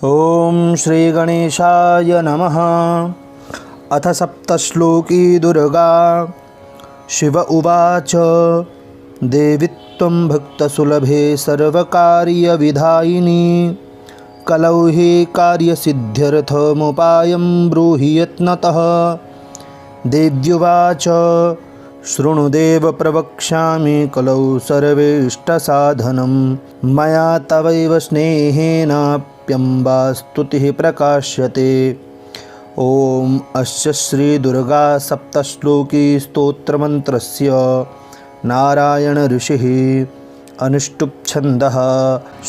ॐ श्रीगणेशाय नमः। अथ सप्तश्लोकी दुर्गा। शिव उवाच देवी त्वं भक्तसुलभे सर्वकार्यविधायिनी कलौ हि कार्यसिद्ध्यर्थमुपायं ब्रूहि यत्नतः। देव्युवाच शृणुदेव प्रवक्ष्यामि कलौ सर्वेष्टसाधनं मया तवैव स्नेहेनाप्यम्बा स्तुतिः प्रकाश्यते। ॐ अस्य श्रीदुर्गा सप्तश्लोकी स्तोत्रमन्त्रस्य नारायण ऋषिः अनुष्टुप् छन्दः।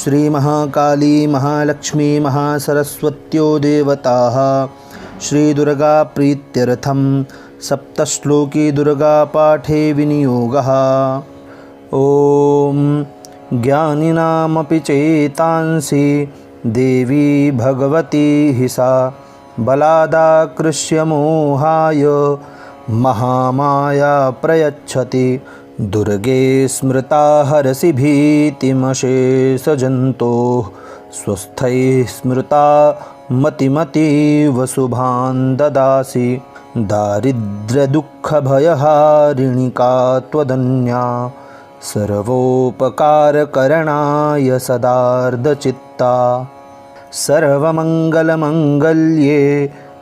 श्रीमहाकाली महालक्ष्मी महासरस्वत्यो देवताः श्रीदुर्गा प्रीत्यर्थं सप्तश्लोकी दुर्गा पाठे विनियोगः। ॐ ज्ञानिनामपि चेतांसि देवी भगवती हि सा बलादाकृष्य मोहाय महामाया प्रयच्छति। दुर्गे स्मृता हरसि भीतिमशेषजन्तोः स्वस्थैः स्मृता मतिमतीव शुभान् ददासि। दारिद्र्यदुःखभयहारिणि का त्वदन्या सर्वोपकारकरणाय सदार्धचित्ता। सर्वमङ्गलमङ्गल्ये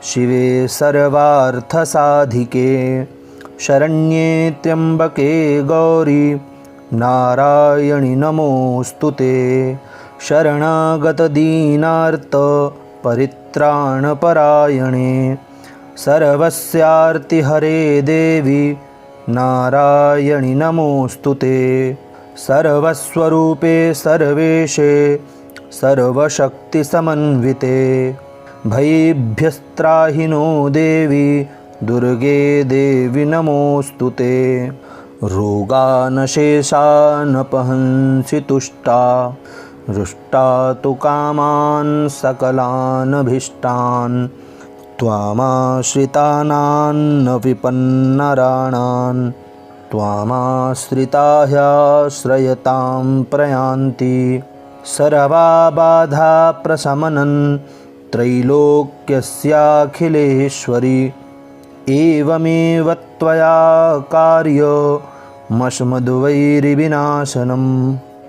शिवे सर्वार्थसाधिके शरण्ये त्र्यम्बके गौरी नारायणि नमोऽस्तुते। शरणागतदीनार्त परित्राणपरायणे सर्वस्यार्तिहरे देवी नारायणि नमोऽस्तुते। सर्वस्वरूपे सर्वेशे सर्वशक्तिसमन्विते भयेभ्यस्त्राहि नो देवी दुर्गे देवी नमोऽस्तुते। रोगानशेषानपहंसि तुष्टा रुष्टा तु कामान् सकलानभीष्टान् त्वामाश्रितानान्न विपन्नराणान् त्वामाश्रिता ह्याश्रयतां प्रयान्ति। सर्वबाधा प्रशमनं त्रैलोक्यस्याखिलेश्वरी एवमेव त्वया कार्यमश्मद्वैरिविनाशनम्।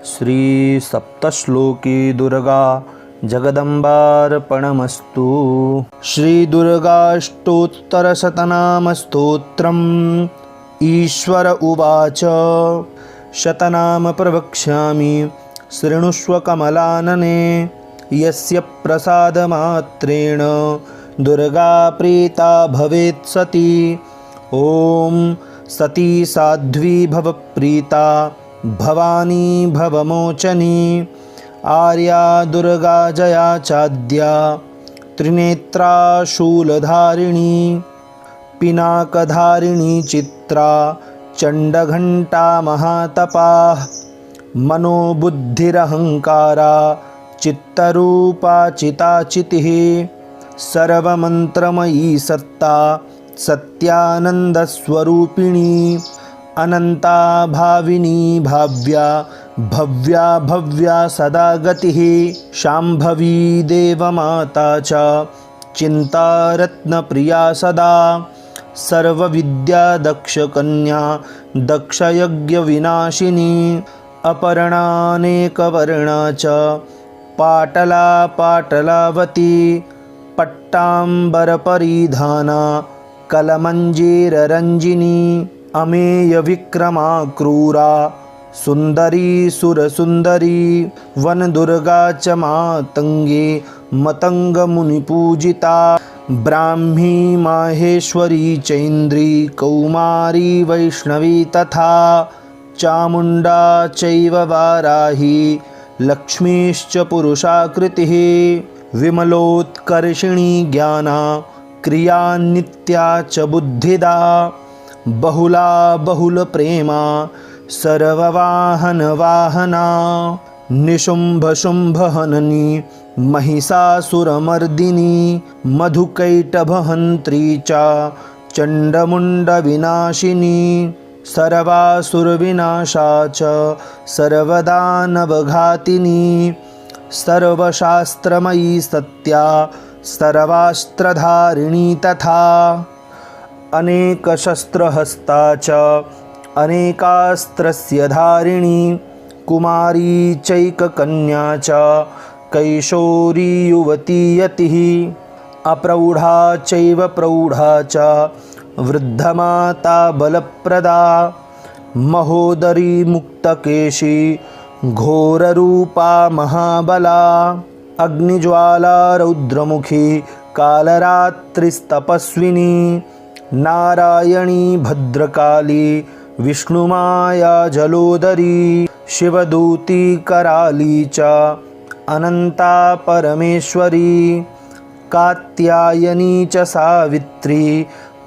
श्रीसप्तश्लोकी दुर्गा जगदम्बार्पणमस्तु। श्रीदुर्गाष्टोत्तरशतनामस्तोत्रम्। ईश्वर उवाच शतनाम प्रवक्ष्यामि शृणुष्व कमलानने। यस्य प्रसादमात्रेण दुर्गा प्रीता भवेत् सती। ॐ सती साध्वी भवप्रीता भवानी भवमोचनी। आर्या दुर्गा जया चाद्या त्रिनेत्रा शूलधारिणी पिनाकधारिणी चित्रा चण्डघण्टा महातपाः मनोबुद्धिरहङ्कारा चित्तरूपा चिताचितिः। सर्वमन्त्रमयी सत्ता सत्यानन्दस्वरूपिणी अनन्ता भाविनी भाव्या भव्या भव्या सदा गतिः। शाम्भवी देवमाता च चिन्तारत्नप्रिया सदा। सर्वविद्यादक्षकन्या दक्षयज्ञविनाशिनी अपर्णानेकवर्णा च पाटला पाटलावती। पट्टाम्बरपरिधाना कलमञ्जीररञ्जिनी अमेयविक्रमा क्रूरा सुन्दरी सुरसुन्दरी। वनदुर्गा च मातङ्गी मतङ्गमुनिपूजिता। ब्राह्मी माहेश्वरी चैन्द्री कौमारी वैष्णवी तथा। चामुण्डा चैव वाराही लक्ष्मीश्च पुरुषाकृतिः। विमलोत्कर्षिणी ज्ञाना क्रिया नित्या च बुद्धिदा। बहुला बहुलप्रेमा सर्ववाहनवाहना। निशुम्भशुम्भहननी महिषासुरमर्दिनी। मधुकैटभहन्त्री च चण्डमुण्डविनाशिनी। सर्वासुरविनाशा च सर्वदानवघातिनी। सर्वशास्त्रमयी सत्या सर्वास्त्रधारिणी तथा अनेकशस्त्रहस्ता च अनेकास्त्रस्य धारिणी कुमारी चैककन्या च कैशोरी युवती यतिः अप्रौढा चैव प्रौढा च वृद्धमाता बलप्रदा महोदरी मुक्तकेशी घोररूपा महाबला अग्निज्वाला रौद्रमुखी कालरात्रिस्तपस्विनी नारायणी भद्रकाली विष्णुमाया जलोदरी शिवदूती कराली च अनंता परमेश्वरी कात्यायनी च सावित्री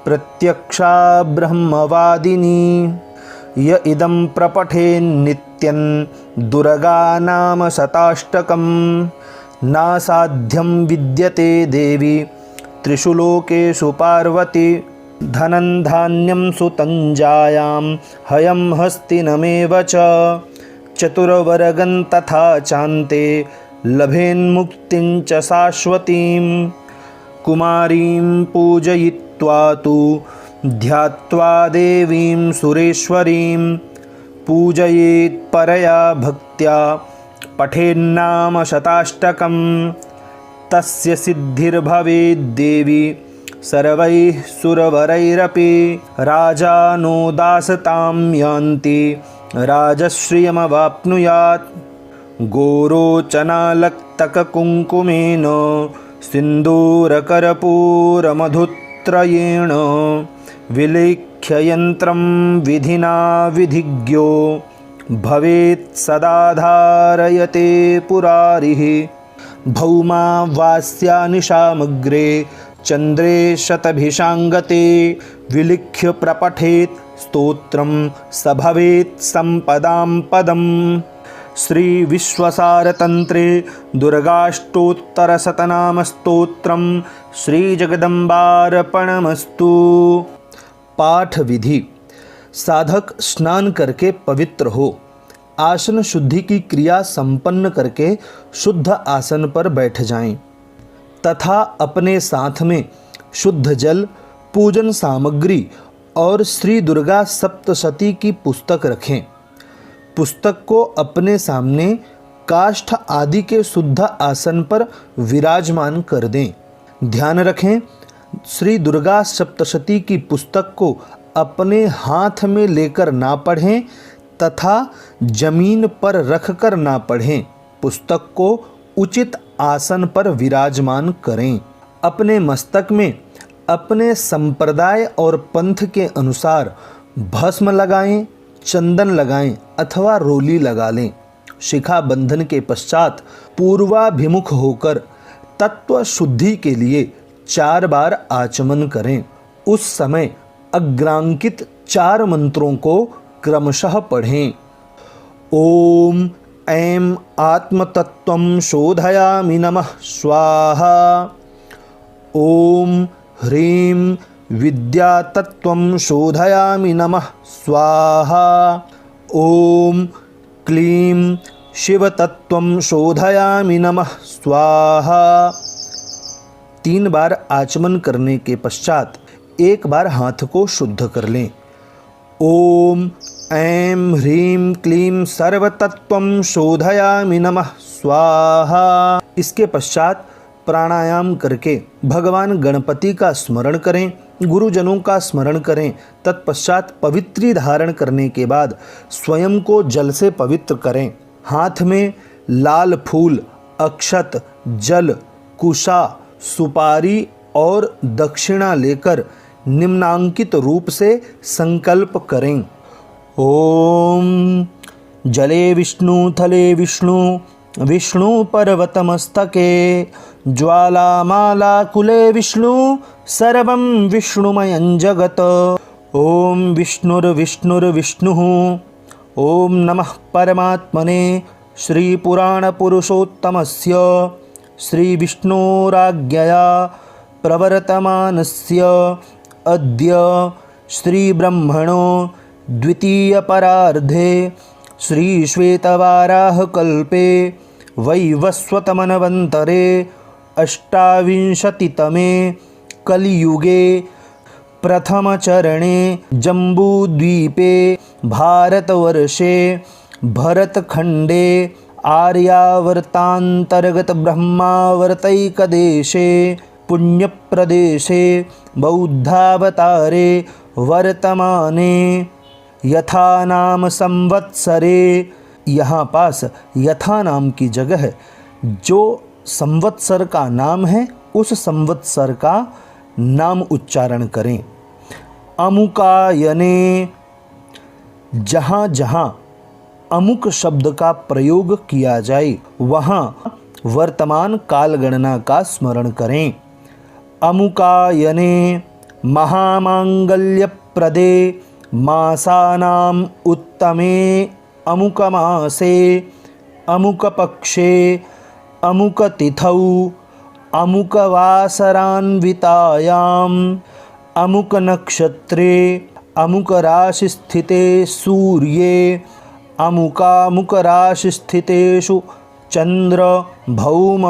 प्रत्यक्षा ब्रह्मवादिनी य इदं प्रपठेन्नित्यं दुर्गा नाम शताष्टकं नासाध्यं विद्यते देवी त्रिषु लोकेषु पार्वती धनं धान्यं सुतं जायां हयं हस्तिनमेव च चतुर्वर्गं तथा चान्ते लभेन्मुक्तिं च शाश्वतीं कुमारीं पूजयित्वा तु ध्यात्वा देवीं सुरेश्वरीं पूजयेत् परया भक्त्या पठेन्नाम शताष्टकं तस्य सिद्धिर्भवेद्देवी सर्वैः सुरवरैरपि राजानो दासतां यान्ति राजश्रियमवाप्नुयात् गोरोचनालक्तककुङ्कुमेन सिन्दूरकर्पूरमधुत्रयेण विलिख्य यन्त्रं विधिना विधिज्ञो भवेत् सदा धारयते पुरारिः भौमा वास्या निशामग्रे चन्द्रे शतभिषाङ्गते विलिख्य प्रपठेत् स्तोत्रं स भवेत् सम्पदां पदम् श्री विश्वसारतंत्रे दुर्गाष्टोत्तरशतनाम स्तोत्रम श्री जगदम्बार्पणमस्तु। पाठ विधि। साधक स्नान करके पवित्र हो, आसन शुद्धि की क्रिया संपन्न करके शुद्ध आसन पर बैठ जाएं तथा अपने साथ में शुद्ध जल, पूजन सामग्री और श्री दुर्गा सप्तशती की पुस्तक रखें। पुस्तक को अपने सामने काष्ठ आदि के शुद्ध आसन पर विराजमान कर दें। ध्यान रखें, श्री दुर्गा सप्तशती की पुस्तक को अपने हाथ में लेकर ना पढ़ें तथा जमीन पर रखकर ना पढ़ें। पुस्तक को उचित आसन पर विराजमान करें। अपने मस्तक में अपने संप्रदाय और पंथ के अनुसार भस्म लगाएं, चंदन लगाएं अथवा रोली लगा लें। शिखा बंधन के पश्चात पूर्वाभिमुख होकर तत्व शुद्धि के लिए 4 बार आचमन करें। उस समय अग्रांकित 4 मंत्रों को क्रमशः पढ़ें। ओम ऐं आत्मतत्त्वं शोधयामि नमः स्वाहा। ओम ह्रीं विद्यातत्त्वं शोधयामि नमः स्वाहा। ओम क्लीं शिवतत्त्वं शोधयामि नमः स्वाहा। 3 बार आचमन करने के पश्चात 1 बार हाथ को शुद्ध कर लें। ओम ऐं ह्रीं क्लीं सर्वतत्त्वं शोधयामि नमः स्वाहा। इसके पश्चात प्राणायाम करके भगवान गणपति का स्मरण करें, गुरुजनों का स्मरण करें। तत्पश्चात पवित्री धारण करने के बाद स्वयं को जल से पवित्र करें। हाथ में लाल फूल, अक्षत, जल, कुशा, सुपारी और दक्षिणा लेकर निम्नांकित रूप से संकल्प करें। ओम जले विष्णु, थले विष्णु, विष्णु पर्वतमस्तके, ज्वालामाला कुले विष्णु, सर्वं विष्णुमयं जगत्। ओम विष्णुर्विष्णुर्विष्णुः। ओम नमः परमात्मने श्रीपुराणपुरुषोत्तमस्य श्रीविष्णोराज्ञया प्रवर्तमानस्य अद्य श्रीब्रह्मणो द्वितीयपरार्धे श्रीश्वेतवाराहकल्पे वैवस्वतमनवन्तरे अष्टाविंशतितमे कलियुगे प्रथमचरणे जम्बूद्वीपे भारतवर्षे भरतखण्डे आर्यावर्तान्तर्गत ब्रह्मावर्तैकदेशे पुण्यप्रदेशे बौद्धावतारे वर्तमाने यथा नाम संवत्सरे, यहाँ पास यथा नाम की जगह है, जो संवत्सर का नाम है उस संवत्सर का नाम उच्चारण करें। अमुकायने, जहाँ जहाँ अमुक शब्द का प्रयोग किया जाए वहाँ वर्तमान काल गणना का स्मरण करें। अमुकायने महामांगल्यप्रदे मासानाम उत्तमे अमुकमासे अमुकपक्षे अमुकतिथौ अमुकवासरान्वितायाम् अमुकनक्षत्रे अमुकराशिस्थिते सूर्ये अमुकामुकराशिस्थितेषु चंद्र भौम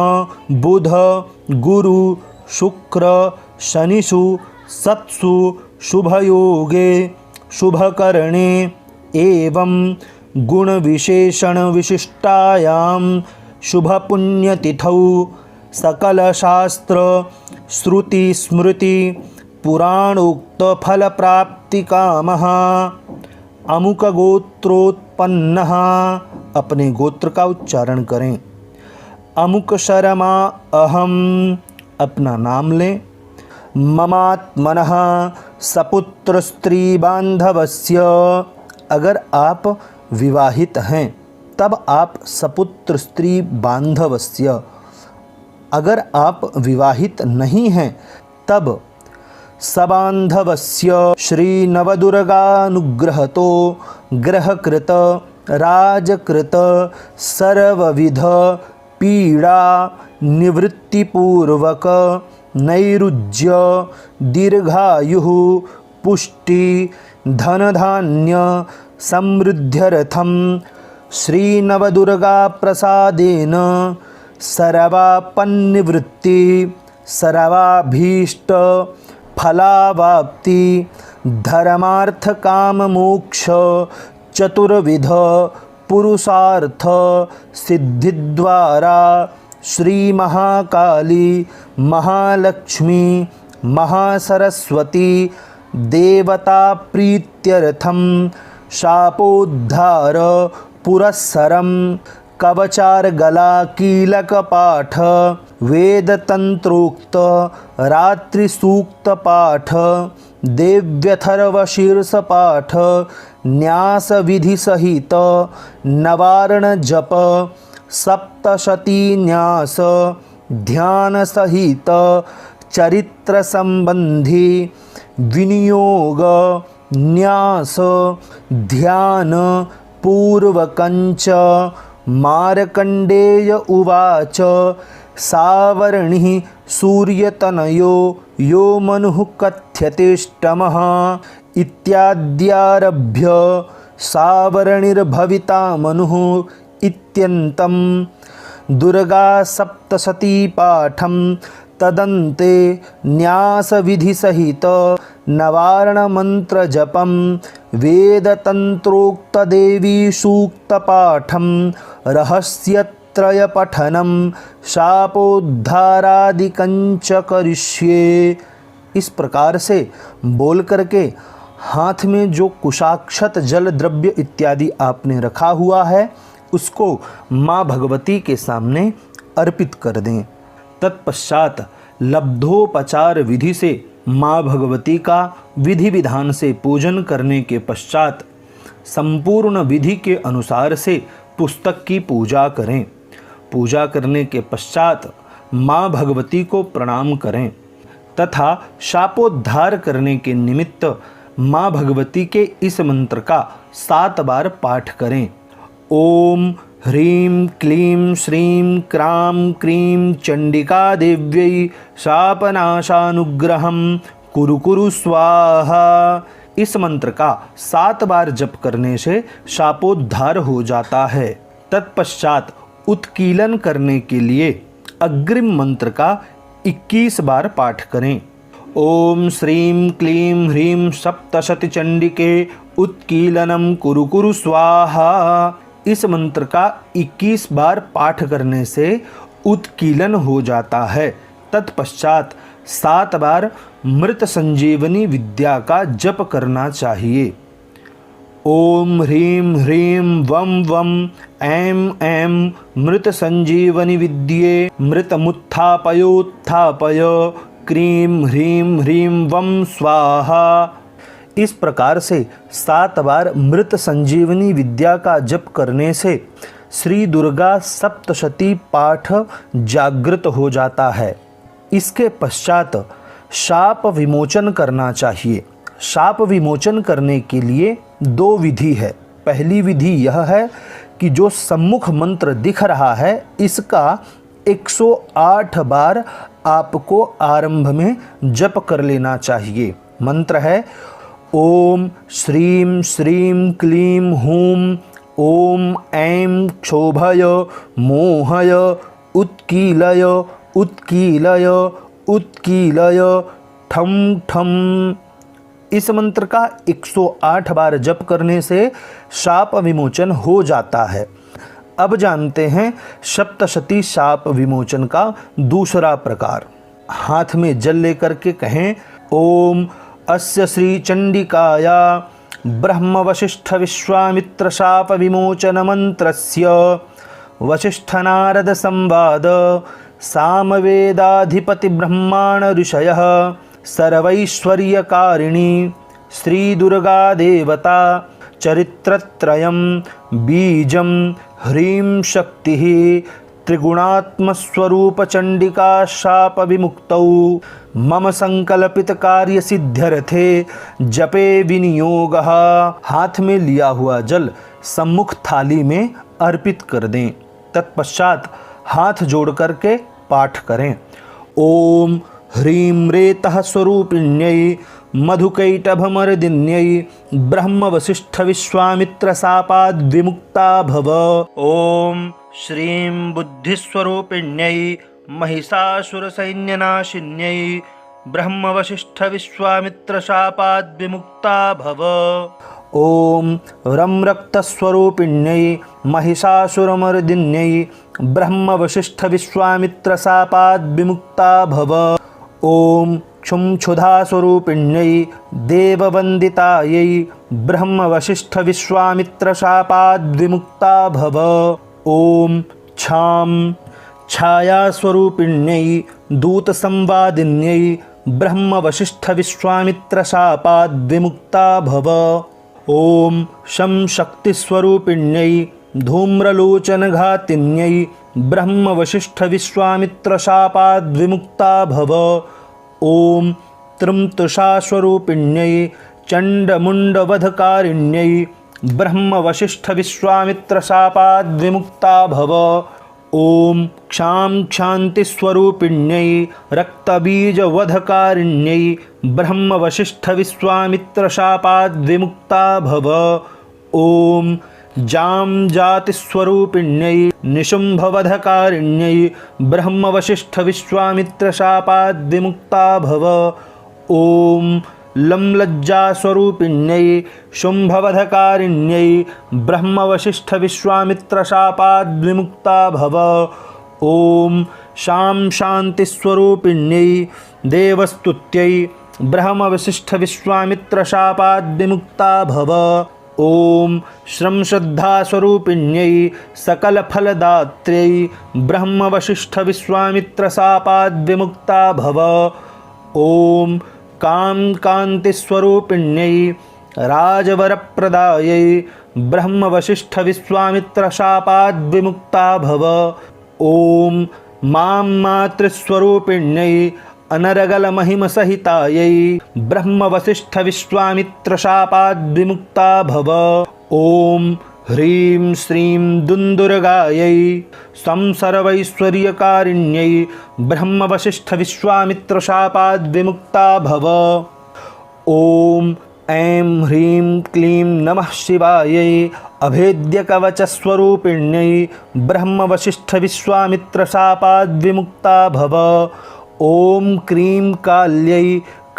बुध गुरु शुक्र शनिषु सत्सु शुभयोगे शुभकरणे एवं गुणविशेषण विशिष्टायां शुभपुण्यतिथौ सकलशास्त्र श्रुति स्मृति पुराणोक्त फलप्राप्तिकामः अमुक गोत्रोत्पन्नः, अपने गोत्र का उच्चारण करें। अमुक शर्मा अहम, अपना नाम लें। ममात्मनः सपुत्र स्त्री बांधवस्य, अगर आप विवाहित हैं तब आप सपुत्र स्त्री बांधवस्य, अगर आप विवाहित नहीं हैं तब सबांधवस्य श्री नवदुर्गानुग्रहतो ग्रहकृत राजकृत सर्वविध पीड़ा निवृत्तिपूर्वक नैरुज्य दीर्घायुः पुष्टि धनधान्य समृद्ध्यर्थं श्री नवदुर्गा प्रसादेन सर्वापन्निवृत्ति सर्वाभीष्ट फलावाप्ति धर्मार्थ काम मोक्ष चतुर्विध पुरुषार्थ सिद्धिद्वारा श्री महाकाली महालक्ष्मी महासरस्वती देवता प्रीत्यर्थम शापोद्धार पुरस्सरम कवचार्गला कीलक पाठ वेद तंत्रोक्त रात्रि सूक्त पाठ देव्यथर्व शीर्ष पाठ न्यास विधि सहित नवारण जप सप्तशती न्यास ध्यान सहित चरित्र संबंधी विनियोग न्यास ध्यान पूर्वकंच मार्कंडेय उवाच सावर्णिः सूर्यतनयो यो मनुः कथ्यतेष्टमः इत्याद्यारभ्य सावर्णिर्भविता मनुः इत्यन्तं दुर्गा सप्तशती पाठं तदन्ते न्यास विधि सहित नवारण मंत्र जपम वेद तंत्रोक्त देवी सूक्त पाठम रहस्यत्रय पठनम शापोद्धारादिकंच करिष्ये। इस प्रकार से बोल करके हाथ में जो कुशाक्षत जल द्रव्य इत्यादि आपने रखा हुआ है उसको माँ भगवती के सामने अर्पित कर दें। तत्पश्चात लब्धोपचार विधि से माँ भगवती का विधि विधान से पूजन करने के पश्चात संपूर्ण विधि के अनुसार से पुस्तक की पूजा करें। पूजा करने के पश्चात माँ भगवती को प्रणाम करें तथा शापोद्धार करने के निमित्त माँ भगवती के इस मंत्र का 7 बार पाठ करें। ओम ह्रीं क्लीं श्रीं क्रां क्रीं चंडिका देव्यै शापनाशानुग्रहं कुरु कुरु स्वाहा। इस मंत्र का 7 बार जप करने से शापोद्धार हो जाता है। तत्पश्चात उत्कीलन करने के लिए अग्रिम मंत्र का 21 बार पाठ करें। ओम श्रीं क्लीं ह्रीं सप्तशती चंडिके उत्कीलनम कुरु कुरु स्वाहा। इस मंत्र का 21 बार पाठ करने से उत्कीलन हो जाता है। तत्पश्चात 7 बार मृत संजीवनी विद्या का जप करना चाहिए। ओम ह्रीं ह्रीं वम वम ऐं ऐं मृत संजीवनी विद्ये मृतमुत्थापयोत्थापय क्रीं ह्रीं ह्रीं वम स्वाहा। इस प्रकार से 7 बार मृत संजीवनी विद्या का जप करने से श्री दुर्गा सप्तशती पाठ जागृत हो जाता है। इसके पश्चात शाप विमोचन करना चाहिए। शाप विमोचन करने के लिए 2 विधि है। पहली विधि यह है कि जो सम्मुख मंत्र दिख रहा है इसका 108 बार आपको आरंभ में जप कर लेना चाहिए। मंत्र है ओम श्रीं श्रीं क्लीं हूं ओम ऐं क्षोभय मोहय उत्कीलय उत्कीलय उत्कीलय ठम ठम। इस मंत्र का 108 बार जप करने से शाप विमोचन हो जाता है। अब जानते हैं सप्तशती शाप विमोचन का दूसरा प्रकार। हाथ में जल लेकर के कहें ओम अस्य श्री चंडिकाया ब्रह्म वशिष्ठ विश्वामित्र शाप विमोचन मंत्रस्य वशिष्ठ नारद संवाद सामवेदाधिपति ब्रह्माण ऋषयः सर्वैश्वर्यकारिणी श्री दुर्गा देवता चरित्रत्रयं बीजं ह्रीं शक्तिः त्रिगुणात्मस्वरूप चंडिका शाप विमुक्तौ मम संकल्पित कार्य सिद्ध्यर्थे जपे विनियोगः। हाथ में लिया हुआ जल सम्मुख थाली में अर्पित कर दें। तत्पश्चात हाथ जोड़ करके पाठ करें। ओम ह्रीं रेतः स्वरूपिण्यै मधुकैटभमर्दिन्यै ब्रह्म वशिष्ठ विश्वामित्र शापाद् विमुक्ता भव। ओम श्रीं बुद्धिस्वरूपिण्यै महिषासुरसैन्यनाशिन्यै ब्रह्म वशिष्ठ विश्वामित्र शापाद् विमुक्ता भव। ओम रं रक्तस्वरूपिण्यै महिषासुरमर्दिन्यै ब्रह्म वशिष्ठ विश्वामित्र शापाद् विमुक्ता भव। ओम क्षुं क्षुधास्वरूपिण्यै देववन्दितायै ब्रह्म वशिष्ठ विश्वामित्र शापाद् विमुक्ता भव। ओम छां छायास्वरूपिण्यै दूतसंवादिन्यै ब्रह्म वशिष्ठ विश्वामित्र शापाद् विमुक्ता भव। ओम शं शक्तिस्वरूपिण्यै धूम्रलोचनघातिन्यै ब्रह्म वशिष्ठ विश्वामित्र शापाद् विमुक्ता भव। ओम त्रिं तुषास्वरूपिण्यै चण्डमुण्डवधकारिण्यै ब्रह्म वशिष्ठ विश्वामित्र शापाद् विमुक्ता भव। ओम क्षां क्षान्तिस्वरूपिण्यै रक्तबीजवधकारिण्यै ब्रह्म वशिष्ठ विश्वामित्र शापाद् विमुक्ता भव। ओम जां जातिस्वरूपिण्यै निशुम्भवधकारिण्यै ब्रह्म वशिष्ठ विश्वामित्र शापाद् विमुक्ता भव। ओम लं लज्जास्वरूपिण्यै शुम्भवधकारिण्यै ब्रह्म वशिष्ठ विश्वामित्र शापाद् विमुक्ता भव। ओम शां शान्तिस्वरूपिण्यै देवस्तुत्यै ब्रह्म वशिष्ठ विश्वामित्र शापाद् विमुक्ता भव। ओम श्रं श्रद्धास्वरूपिण्यै सकलफलदात्र्यै ब्रह्म वशिष्ठ विश्वामित्र शापाद् विमुक्ता भव। ओम कां कान्तिस्वरूपिण्यै राजवरप्रदायै ब्रह्म वशिष्ठ विश्वामित्र शापाद् विमुक्ता भव। ओम मां मातृस्वरूपिण्यै अनर्गलमहिमसहितायै ब्रह्म वशिष्ठ विश्वामित्र शापाद् विमुक्ता भव। ओम ह्रीं श्रीं दुन्दुर्गायै सर्वैश्वर्यकारिण्यै ब्रह्म वशिष्ठ विश्वामित्र शापाद् विमुक्ता भव। ओम ऐं ह्रीं क्लीं नमः शिवायै अभेद्यकवचस्वरूपिण्यै ब्रह्मवसिष्ठविश्वामित्रशापाद्विमुक्ता भव। ॐ क्रीं काल्यै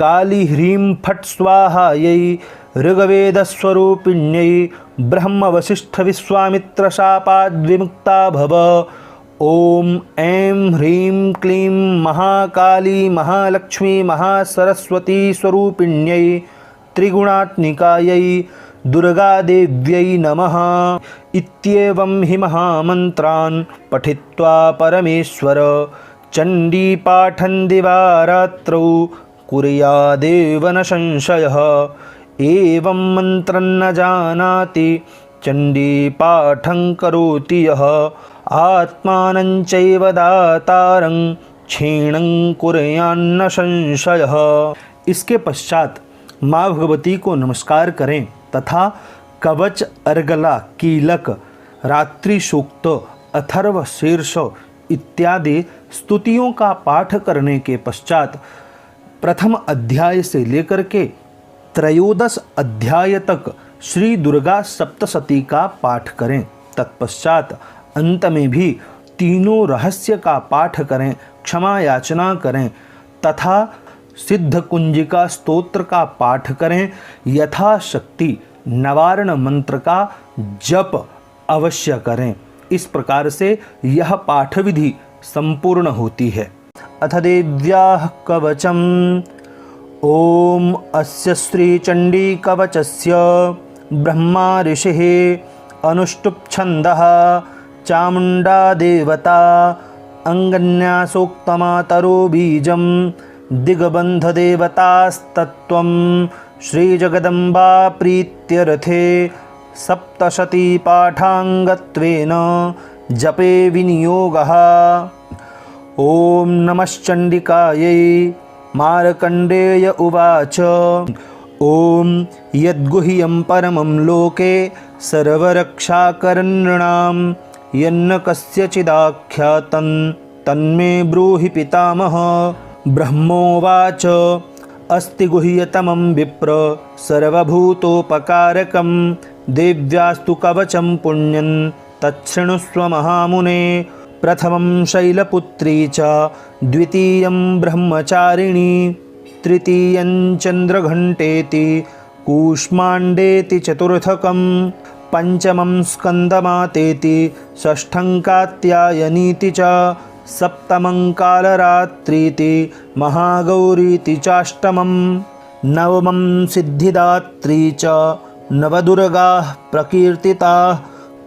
काली ह्रीं फट् स्वाहायै ऋग्वेदस्वरूपिण्यै ब्रह्मवसिष्ठविश्वामित्रशापाद्विमुक्ता भव। ॐ ऐं ह्रीं क्लीं महाकाली महालक्ष्मी महासरस्वती स्वरूपिण्यै त्रिगुणात्मिकायै दुर्गादेव्यै नमः। इत्येवं हि महामन्त्रान् पठित्वा परमेश्वर चण्डीपाठं दिवारात्रौ कुर्यादेव न संशयः। एवं मन्त्रं न जानाति चण्डीपाठं करोति यः आत्मानं चैव दातारं क्षीणं कुर्यान्न संशयः। इसके पश्चात माँ भगवती को नमस्कार करें तथा कवच, अर्गला, कीलक, रात्रि सूक्त, अथर्व शीर्ष इत्यादि स्तुतियों का पाठ करने के पश्चात प्रथम अध्याय से लेकर के त्रयोदश अध्याय तक श्री दुर्गा सप्तशती का पाठ करें। तत्पश्चात अंत में भी तीनों रहस्य का पाठ करें, क्षमा याचना करें तथा सिद्ध कुंजिका स्तोत्र का पाठ करें। यथाशक्ति नवारण मंत्र का जप अवश्य करें। इस प्रकार से यह पाठ विधि संपूर्ण होती है। अथ देव्याः कवचम्। ओम अस्य श्री चंडी कवचस्य ब्रह्मा ऋषिः अनुष्टुप् छन्दः चामुण्डा देवता अंगन्यासोक्तमातरो बीजं दिग्बन्धदेवतास्तत्त्वं श्रीजगदम्बा प्रीत्यर्थे सप्तशती पाठाङ्गत्वेन जपे विनियोगः। ॐ नमश्चण्डिकायै। मार्कण्डेय उवाच ॐ यद्गुह्यं परमं लोके सर्वरक्षाकरणृणां यन्न कस्यचिदाख्यातं तन्मे ब्रूहि पितामह। ब्रह्मोवाच अस्ति गुह्यतमं विप्र सर्वभूतोपकारकं देव्यास्तु कवचं पुण्यं तच्छृणुष्व महामुने। प्रथमं शैलपुत्री च द्वितीयं ब्रह्मचारिणी तृतीयं चन्द्रघण्टेति कूष्माण्डेति चतुर्थकं पंचमं स्कन्दमातेति षष्ठं कात्यायनीति च सप्तमं कालरात्रीति महागौरीति चाष्टमं नवमं सिद्धिदात्री च नवदुर्गाः प्रकीर्तिताः।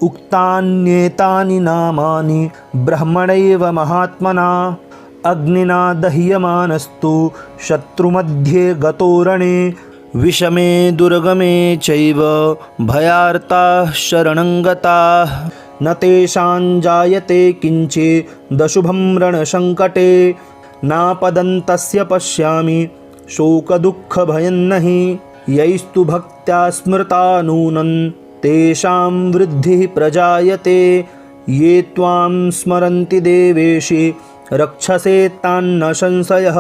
उक्तान्येतानि नामानि ब्रह्मणैव महात्मना अग्निना दह्यमानस्तु शत्रुमध्ये गतोरणे विषमे दुर्गमे चैव भयार्ताः शरणं गताः न तेषां जायते किञ्चिदशुभं रणसङ्कटे नापदन्तस्य पश्यामि शोकदुःखभयं नहि यैस्तु भक्त्या स्मृता नूनं तेषां वृद्धिः प्रजायते ये त्वां स्मरन्ति देवेशि रक्षसे तान्न संशयः।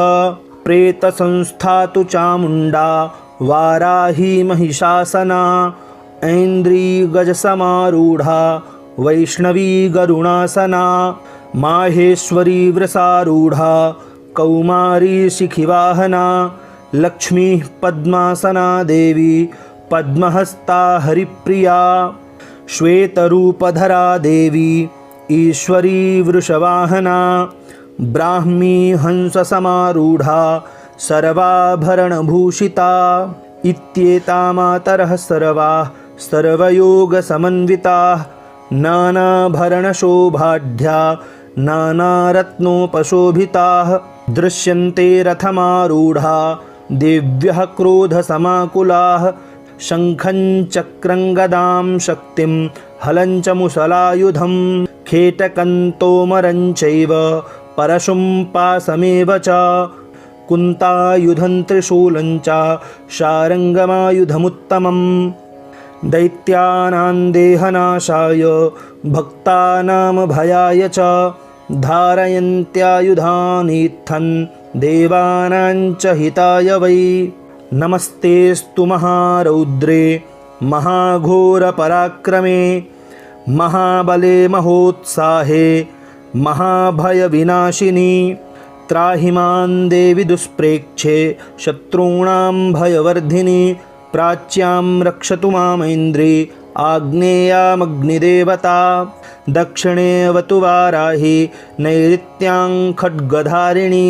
प्रेतसंस्था तु चामुण्डा वाराही महिषासना ऐन्द्री गजसमारूढा वैष्णवी गरुणासना माहेश्वरी वृषारूढा कौमारी शिखिवाहना लक्ष्मी पद्मासना देवी पद्महस्ता हरिप्रिया श्वेतरूपधरा देवी ईश्वरी वृषवाहना ब्राह्मी हंससमारूढा सर्वाभरणभूषिता इत्येता मातरः सर्वाः सर्वयोगसमन्विताः नानाभरणशोभाढ्या नानारत्नोपशोभिताः दृश्यन्ते रथमारूढा देव्यः क्रोधसमाकुलाः शङ्खं चक्रं गदां शक्तिं हलं च मुसलायुधं खेटकं तोमरं चैव परशुं पाशमेव च कुन्तायुधं त्रिशूलं च शारङ्गमायुधमुत्तमम् दैत्यानां देहनाशाय भक्तानां भयाय च धारयन्त्यायुधानीत्थं देवानां च हिताय वै नमस्तेस्तु महारौद्रे महाघोरपराक्रमे महाबले महोत्साहे महाभयविनाशिनी त्राहि मां देवि दुष्प्रेक्षे शत्रूणां भयवर्धिनी प्राच्यां रक्षतु मामैन्द्री आग्नेयामग्निदेवता दक्षिणेऽवतु वाराही नैऋत्यां खड्गधारिणी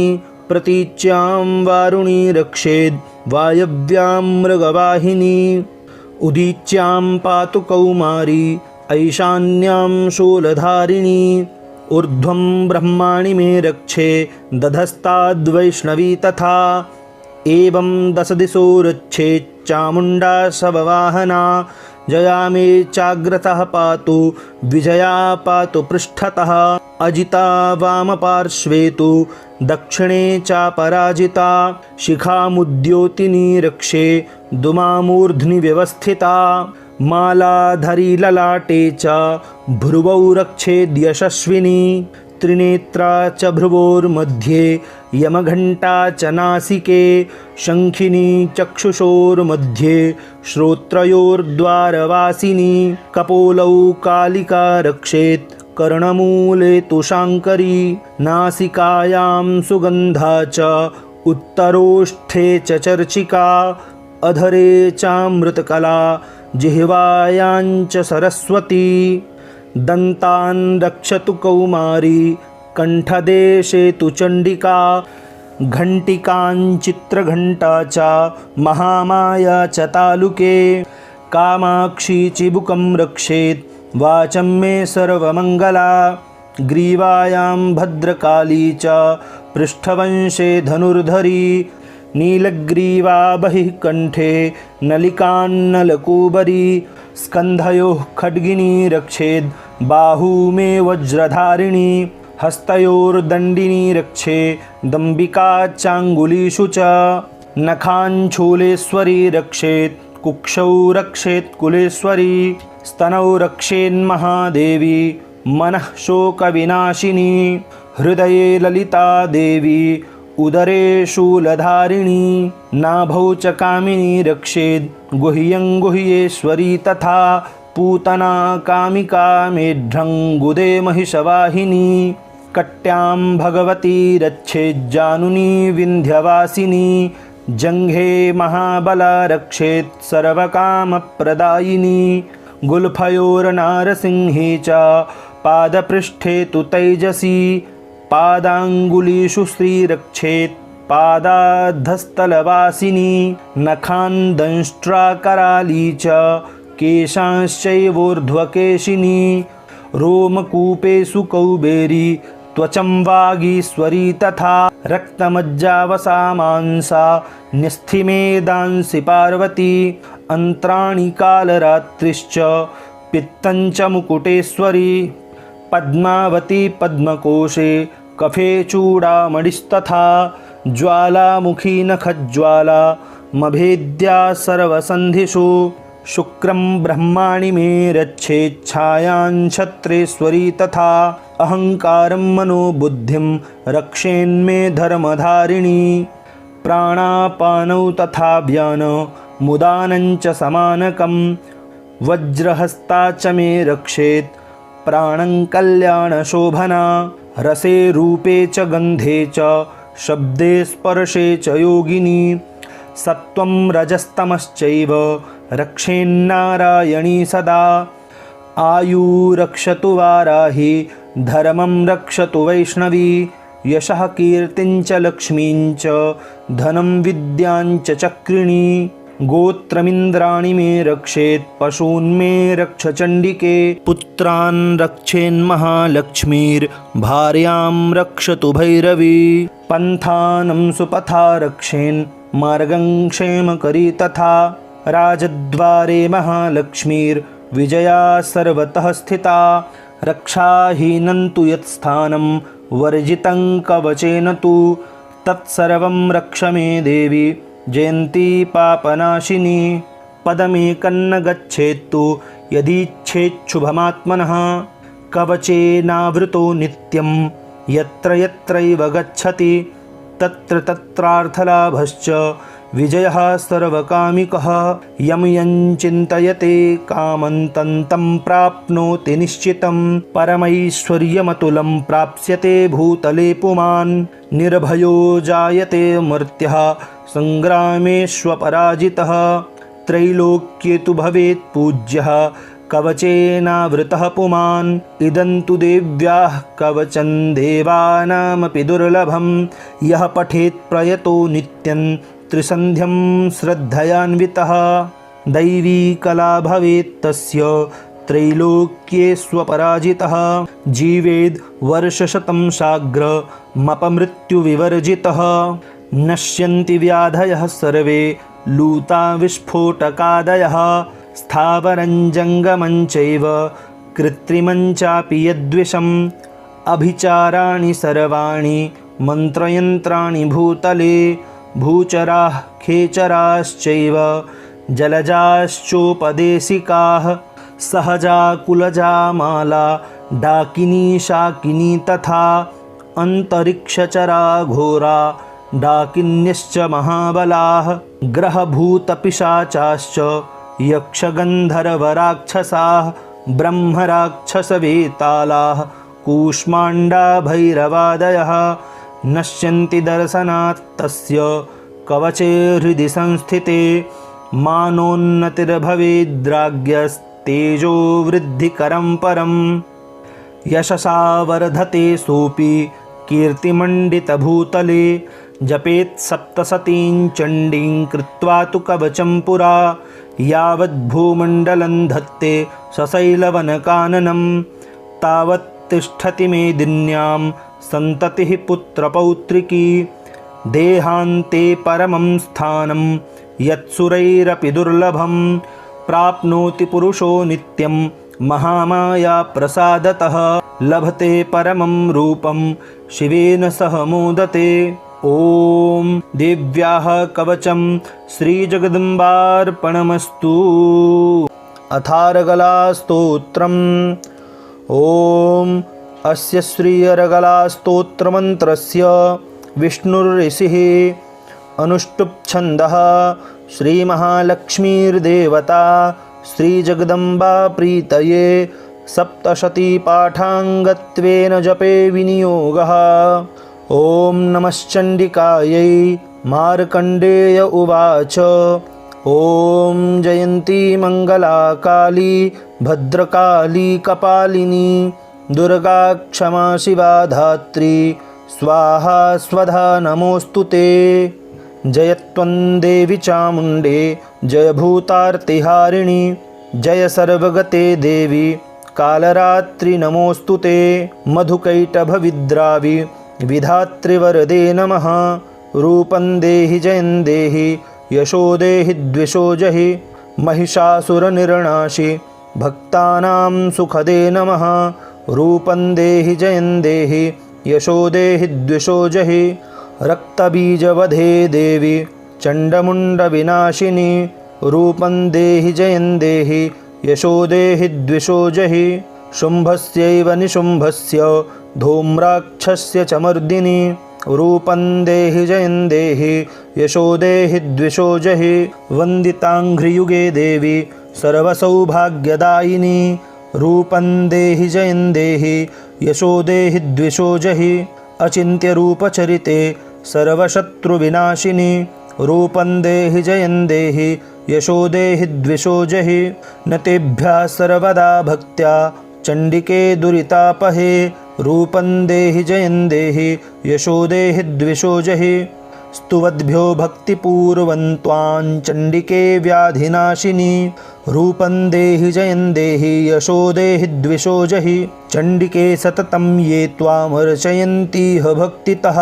प्रतीच्यां वारुणी रक्षेद् वायव्यां मृगवाहिनी उदीच्यां पातु कौमारी ऐशान्यां शूलधारिणी ऊर्ध्वं ब्रह्माणि मे रक्षे दधस्ताद्वैष्णवी तथा एवं दशदिशो रक्षेत् चामुण्डा शववाहना जया मे चाग्रतः पातु विजया पातु पृष्ठतः अजिता वामपार्श्वे तु दक्षिणे चापराजिता शिखामुद्योतिनी रक्षे दुमामूर्ध्नि व्यवस्थिता मालाधरी ललाटे च भ्रुवौ रक्षेद्यशस्विनी त्रिनेत्रा च भ्रुवोर्मध्ये यमघण्टा च नासिके शङ्खिनी चक्षुषोर्मध्ये श्रोत्रयोर्द्वारवासिनी कपोलौ कालिका रक्षेत् कर्णमूले तु शाङ्करी नासिकायां सुगन्धा च उत्तरोष्ठे च चर्चिका अधरे चामृतकला जिह्वायां च सरस्वती दन्तान् रक्षतु कौमारी कण्ठदेशे तु चण्डिका घण्टिकाञ्चित्रघण्टा च महामाया च तालुके कामाक्षी चिबुकं रक्षेत् वाचं मे सर्वमङ्गला ग्रीवायां भद्रकाली च पृष्ठवंशे धनुर्धरी नीलग्रीवा बहिः कण्ठे नलिकान्नलकूबरी स्कन्धयोः खड्गिनी रक्षेद् बाहू मे वज्रधारिणी हस्तयोर्दण्डिनी रक्षे दम्बिका चाङ्गुलीषु च नखाञ्छूलेश्वरी रक्षेत् कुक्षौ रक्षेत् कुलेश्वरी स्तनौ रक्षेन्महादेवी मनः शोकविनाशिनी हृदये ललिता देवी उदरे शूलधारिणी नाभौ च कामिनी रक्षेद् गुह्यं गुह्येश्वरी तथा पूतना कामिका मेढ्रं गुदे महिषवाहिनी कट्यां भगवती रक्षेज्जानुनी विन्ध्यवासिनी जङ्घे महाबला रक्षेत् सर्वकामप्रदायिनी गुल्फयोर्नारसिंही च पादपृष्ठे तु तैजसी पादाङ्गुलीषु श्रीरक्षेत् पादाधस्तलवासिनी नखान् दंष्ट्राकराली च केशांश्चैवोर्ध्वकेशिनी रोमकूपेषु कौबेरी त्वचं वागीश्वरी तथा रक्तमज्जावसा मांसा न्यस्थिमेदांसि पार्वती अन्त्राणि कालरात्रिश्च पित्तञ्च मुकुटेश्वरी पद्मावती पद्मकोशे कफे चूडामणिस्तथा ज्वालामुखी नखज्वाला मभेद्या सर्वसन्धिषु शुक्रं ब्रह्माणि मे रक्षेच्छायां छत्रेश्वरी तथा अहङ्कारं मनोबुद्धिं रक्षेन्मे धर्मधारिणी प्राणापानौ तथा व्यानमुदानञ्च समानकं वज्रहस्ता च मे रक्षेत् प्राणं कल्याणशोभना रसे रूपे च गन्धे च शब्दे स्पर्शे च योगिनी सत्त्वं रजस्तमश्चैव रक्षेन्नारायणी सदा आयुरक्षतु वाराही धर्मं रक्षतु वैष्णवी यशः कीर्तिं च लक्ष्मीं च धनं विद्यां च चक्रिणी गोत्रमिन्द्राणि मे रक्षेत् पशून् मे रक्ष चण्डिके पुत्रान् रक्षेन्महालक्ष्मीर्भार्यां रक्षतु भैरवी पन्थानं सुपथा रक्षेन् मार्गं क्षेमकरी तथा राजद्वारे महालक्ष्मीर्विजया सर्वतः स्थिता रक्षाहीनं तु यत्स्थानं वर्जितं कवचेन तु तत्सर्वं रक्ष मे देवी जयन्ती पापनाशिनी पदमेकन्न गच्छेत्तु यदीच्छेच्छुभमात्मनः कवचेनावृतो नित्यं यत्र यत्रैव गच्छति तत्र तत्रार्थलाभश्च विजयः सर्वकामिकः यं यं चिन्तयते कामं तं प्राप्नोति निश्चितं परमैश्वर्यमतुलं प्राप्स्यते भूतले पुमान् निर्भयो जायते मर्त्यः संग्रामेष्वपराजितः त्रैलोक्ये तु भवेत् पूज्यः कवचेनावृतः पुमान् इदं तु देव्याः कवचं देवानामपि दुर्लभं यः पठेत् प्रयतो नित्यं त्रिसन्ध्यं श्रद्धयान्वितः दैवी कला भवेत् तस्य त्रैलोक्ये स्वपराजितः जीवेद् वर्षशतं साग्रमपमृत्युविवर्जितः नश्यन्ति व्याधयः सर्वे लूता विस्फोटकादयः स्थावरं जङ्गमं चैव कृत्रिमं चापि यद्विषम् अभिचाराणि सर्वाणि मन्त्रयन्त्राणि भूतले भूचराः खेचराश्चैव जलजाश्चोपदेशिकाः सहजा कुलजा माला डाकिनी शाकिनी तथा अन्तरिक्षचरा घोरा डाकिन्यश्च महाबलाः ग्रहभूतपिशाचाश्च यक्षगन्धर्वराक्षसाः ब्रह्मराक्षसवेतालाः कूष्माण्डा भैरवादयः नश्यन्ति दर्शनात् तस्य कवचे हृदि संस्थिते मानोन्नतिर्भवेद्राज्ञस्तेजो वृद्धिकरं परम् यशसा वर्धते सोऽपि कीर्तिमण्डितभूतले जपेत् सप्तशतीं चण्डीं कृत्वा तु कवचं पुरा यावद्भूमण्डलं धत्ते सशैलवनकाननं तावत् तिष्ठति मेदिन्यां सन्ततिः पुत्रपौत्रिकी देहान्ते परमं स्थानं यत्सुरैरपि दुर्लभं प्राप्नोति पुरुषो नित्यं महामाया प्रसादतः लभते परमं रूपं शिवेन सह मोदते। ॐ देव्याः कवचं श्रीजगदम्बार्पणमस्तु। अथार्गलास्तोत्रम्। ॐ अस्य श्री अर्गलास्तोत्रमन्त्रस्य विष्णुर्ऋषिः अनुष्टुप् छन्दः श्रीमहालक्ष्मीर्देवता श्रीजगदम्बा प्रीतये सप्तशतीपाठाङ्गत्वेन जपे विनियोगः। ॐ नमश्चण्डिकायै। मार्कण्डेय उवाच ॐ जयन्ती मङ्गला काली भद्रकाली कपालिनी दुर्गा क्षमा शिवा धात्री स्वाहा स्वधा नमोऽस्तु ते। जय त्वं देवी चामुण्डे जय भूतार्तिहारिणि जय सर्वगते देवी कालरात्रि नमोऽस्तु ते। मधुकैटभविद्रावि विधात्रिवरदे नमः। रूपं देहि जयं देहि यशो देहि द्विषो जहि महिषासुरनिर्णाशि भक्तानां सुखदे नमः। रूपं देहि जयं देहि यशो देहि द्विषो जहि रक्तबीजवधे देवी चण्डमुण्डविनाशिनी रूपं देहि जयं देहि यशो देहि द्विषो जहि शुम्भस्यैव निशुम्भस्य धूम्राक्षस्य च मर्दिनी रूपं देहि जयं देहि यशो देहि द्विषो जहि वन्दिताङ्घ्रियुगे देवी सर्वसौभाग्यदायिनी रूपं देहि जयं देहि यशो देहि द्विषो जहि अचिन्त्यरूपचरिते सर्वशत्रुविनाशिनी रूपं देहि जयं देहि यशो देहि द्विषो जहि न तेभ्यः सर्वदा भक्त्या चण्डिके दुरितापहे रूपं देहि जयं देहि यशो देहि द्विषो जहि स्तुवद्भ्यो भक्तिपूर्वं त्वां चण्डिके व्याधिनाशिनी रूपं देहि जयं देहि यशो देहि द्विषो जहि चण्डिके सततं ये त्वामर्चयन्तीह भक्तितः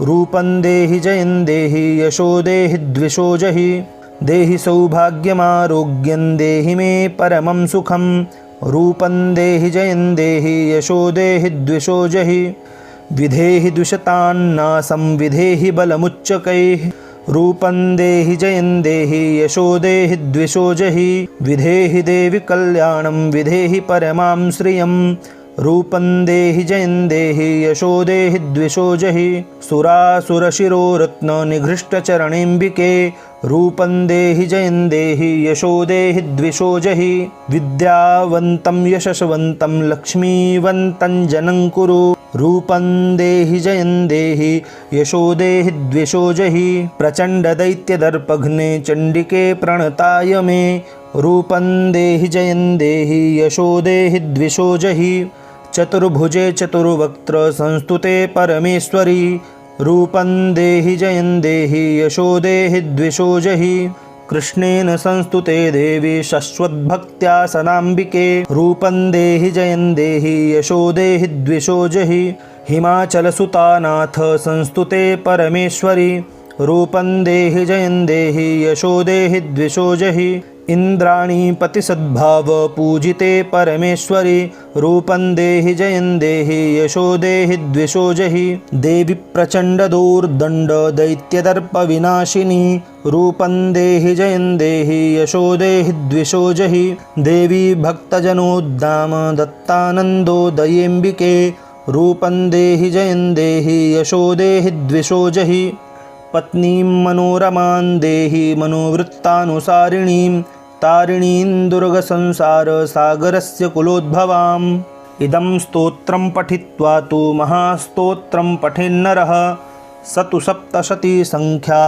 रूपं देहि जयं देहि यशो देहि द्विषो जहि देहि सौभाग्यमारोग्यं देहि मे परमं सुखं रूपं देहि जयं देहि यशो देहि द्विषो जहि विधेहि द्विषतान्नासं विधेहि बलमुच्चकैः रूपं देहि जयं देहि यशो देहि द्विषो जहि विधेहि देवि कल्याणं विधेहि परमां श्रियं रूपं देहि जयं देहि यशो देहि द्विषो जहि सुरासुरशिरोरत्ननिघृष्टचरणेऽम्बिके रूपं देहि जयं देहि यशो देहि द्विषो जहि विद्यावन्तं यशस्वन्तं लक्ष्मीवन्तं जनं कुरु रूपं देहि जयं देहि यशो देहि द्विषो जहि प्रचण्डदैत्यदर्पघ्ने चण्डिके प्रणताय मे रूपं देहि जयं देहि यशो देहि द्विषो जहि चतुर्भुजे चतुर्वक्त्र संस्तुते परमेश्वरी रूपं देहि जयं देहि यशो देहि द्विषो जहि कृष्णेन संस्तुते देवी शश्वद्भक्त्या सदाम्बिके रूपं देहि जयं देहि यशो देहि द्विषो जहि हिमाचलसुतानाथ संस्तुते परमेश्वरी रूपं देहि जयं देहि यशो देहि द्विषो जहि इंद्राणीपति सद्भाव पूजिते परमेश्वरी रूपं देहि जयं देहि यशो देहि द्विषो जहि देवी प्रचण्डदोर्दण्ड दैत्यदर्प विनाशिनी रूपं देहि जयं देहि यशो देहि द्विषो जहि देवी भक्तजनोद्दाम दत्तानन्दोदयेऽम्बिके रूपं देहि जयं देहि यशो देहि द्विषो जहि पत्नीं मनोरमां देहि मनोवृत्तानुसारिणीं तारिणीं दुर्गसंसारसागरस्य कुलोद्भवाम् इदं स्तोत्रं पठित्वा तु महास्तोत्रं पठेन्नरः स तु सप्तशतीसङ्ख्या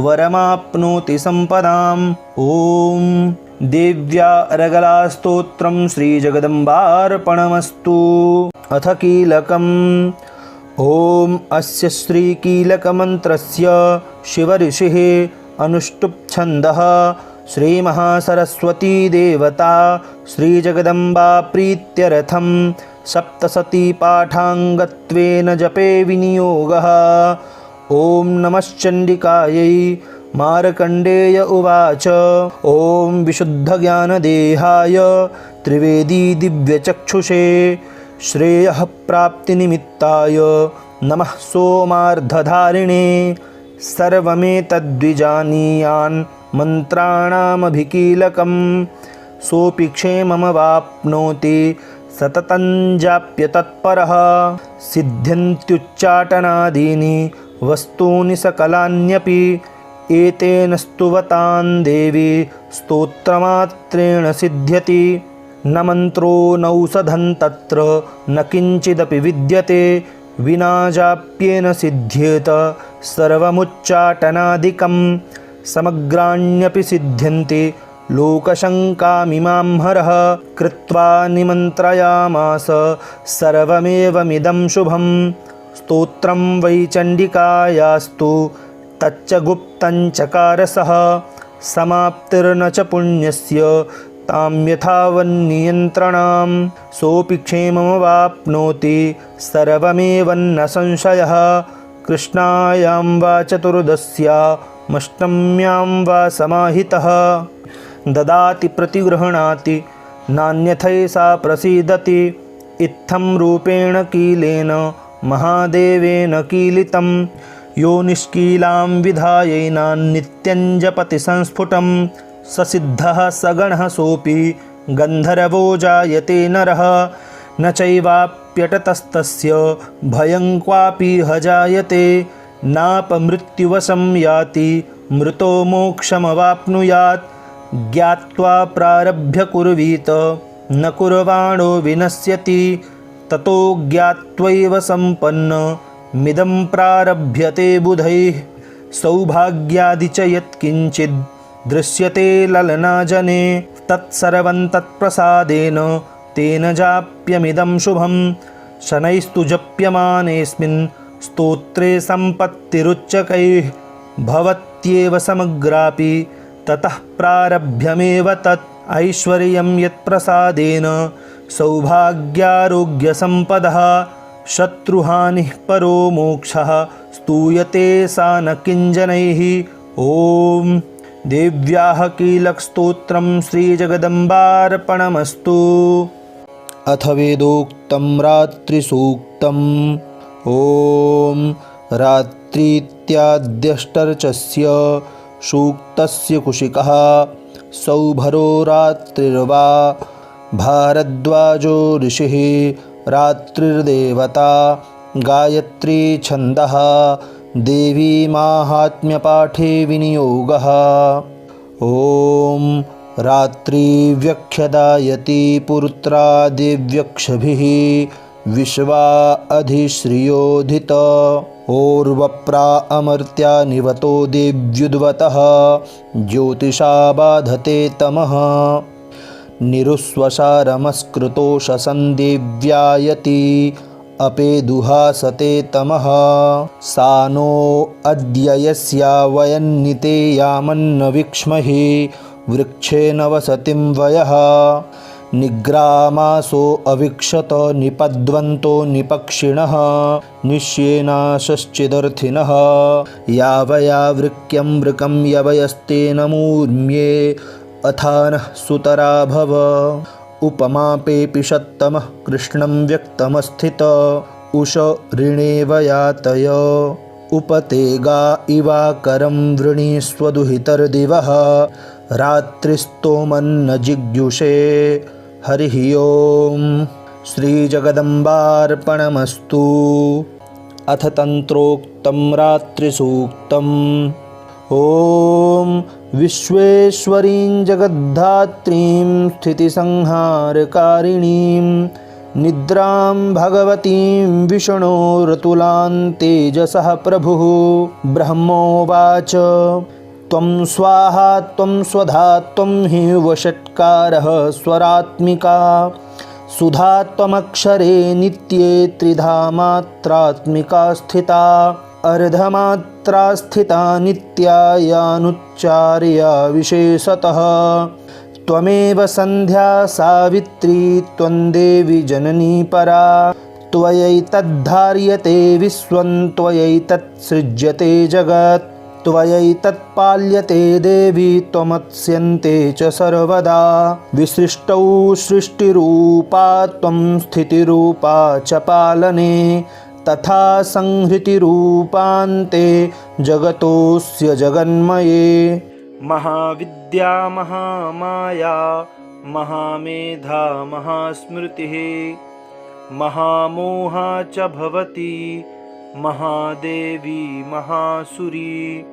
वरमाप्नोति सम्पदाम् ॐ देव्या अरगलास्तोत्रं श्रीजगदम्बार्पणमस्तु अथ कीलकम् ॐ अस्य श्रीकीलकमन्त्रस्य शिवऋषिः अनुष्टुप्-छन्दः श्रीमहासरस्वती देवता श्रीजगदम्बा प्रीत्यर्थं सप्तशतीपाठाङ्गत्वेन जपे विनियोगः। ॐ नमश्चण्डिकायै। मार्कण्डेय उवाच ॐ विशुद्धज्ञानदेहाय त्रिवेदी दिव्यचक्षुषे श्रेयः प्राप्तिनिमित्ताय नमः सोमार्धधारिणे सर्वमेतद्विजानीयान् मन्त्राणामभिकीलकं सोऽपि क्षेममवाप्नोति सततं जाप्य तत्परः सिद्ध्यन्त्युच्चाटनादीनि वस्तूनि सकलान्यपि एतेन स्तुवतां देवी स्तोत्रमात्रेण सिद्ध्यति न मन्त्रो नौषधं तत्र न किञ्चिदपि विद्यते विना जाप्येन सिद्ध्येत सर्वमुच्चाटनादिकं समग्राण्यपि सिद्ध्यन्ति लोकशङ्कामिमां हरः कृत्वा निमन्त्रयामास सर्वमेवमिदं शुभं स्तोत्रं वै चण्डिकायास्तु तच्च गुप्तं चकारसः समाप्तिर्न च पुण्यस्य तां यथावन्नियन्त्रणां सोऽपि क्षेममवाप्नोति सर्वमेवन्न संशयः कृष्णायां वा चतुर्दश्यामष्टम्यां वा समाहितः ददाति प्रतिगृह्णाति नान्यथैषा प्रसीदति इत्थं रूपेण कीलेन महादेवेन कीलितं यो निष्कीलां विधायैनान्नित्यं जपति संस्फुटं स सिद्धः सगणः सोऽपि गन्धर्वो जायते नरः न चैवाप्यटतस्तस्य भयं क्वापि ह जायते नापमृत्युवशं याति मृतो मोक्षमवाप्नुयात् ज्ञात्वा प्रारभ्य कुर्वीत न कुर्वाणो विनश्यति ततो ज्ञात्वैव सम्पन्नमिदं प्रारभ्यते बुधैः सौभाग्यादि च यत्किञ्चिद् दृश्यते ललनाजने तत्सर्वं तत्प्रसादेन तेन जाप्यमिदं शुभं शनैस्तु जप्यमानेऽस्मिन् स्तोत्रे सम्पत्तिरुच्चकैः भवत्येव समग्रापि ततः प्रारभ्यमेव तत् ऐश्वर्यं यत्प्रसादेन सौभाग्यारोग्यसम्पदः शत्रुहानिः परो मोक्षः स्तूयते सा न किञ्जनैः। ॐ देव्याः कीलकस्तोत्रं श्रीजगदम्बार्पणमस्तु। अथ वेदोक्तं रात्रिसूक्तम् ॐ रात्रीत्याद्यष्टर्चस्य सूक्तस्य कुशिकः सौभरो रात्रिर्वा भारद्वाजो ऋषिः रात्रिर्देवता गायत्री छन्दः देवी माहात्म्यपाठे विनियोगः। ॐ रात्रिव्यख्यदायति पुरुत्रादिव्यक्षभिः विश्वा अधिश्रियोधित। ओर्वप्रा अमर्त्या निवतो देव्युद्वतः ज्योतिषा बाधते तमः। निरुस्वसारमस्कृतो शसन्देव्यायति अपेदुहासते तमः। सा नो अद्य यस्या वयन्निते यामन्न विक्ष्महि वृक्षेण वसतिं वयः। निग्रामासो अविक्षत निपद्वन्तो निपक्षिणः निश्येनाशश्चिदर्थिनः। यावया वृक्यं वृकं यवयस्तेन मूर्म्ये अथानः सुतरा भव। उपमापेऽपि षत्तमः कृष्णं व्यक्तमस्थित उष ऋणेव यातय। उपतेगा इवाकरं वृणीष्वदुहितर्दिवः रात्रिस्तोमन्न जिग्युषे। हरिः ॐ श्रीजगदम्बार्पणमस्तु। अथ तन्त्रोक्तं रात्रिसूक्तम्। ॐ विश्वेश्वरीं जगद्धात्रीं स्थितिसंहारकारिणीं निद्रां भगवतीं विष्णोरतुलां तेजसः प्रभुः। ब्रह्मोवाच त्वं स्वाहा त्वं स्वधा त्वं हि वषट्कारः स्वरात्मिका। सुधा त्वमक्षरे नित्ये त्रिधा मात्रात्मिका स्थिता। अर्धमात्रा स्थिता नित्या यानुच्चार्या विशेषतः। त्वमेव सन्ध्या सावित्री त्वं देवी जननी परा। त्वयैतद्धार्यते विश्वं त्वयैतत्सृज्यते जगत्। त्वयैतत्पाल्यते देवी त्वमत्स्यन्ते च सर्वदा। विसृष्टौ सृष्टिरूपा त्वं स्थितिरूपा च पालने। तथा संहृतिरूपान्ते जगतोऽस्य जगन्मये। महाविद्या महामाया महामेधा महास्मृतिः महामोहा च भवति महादेवी महासुरी।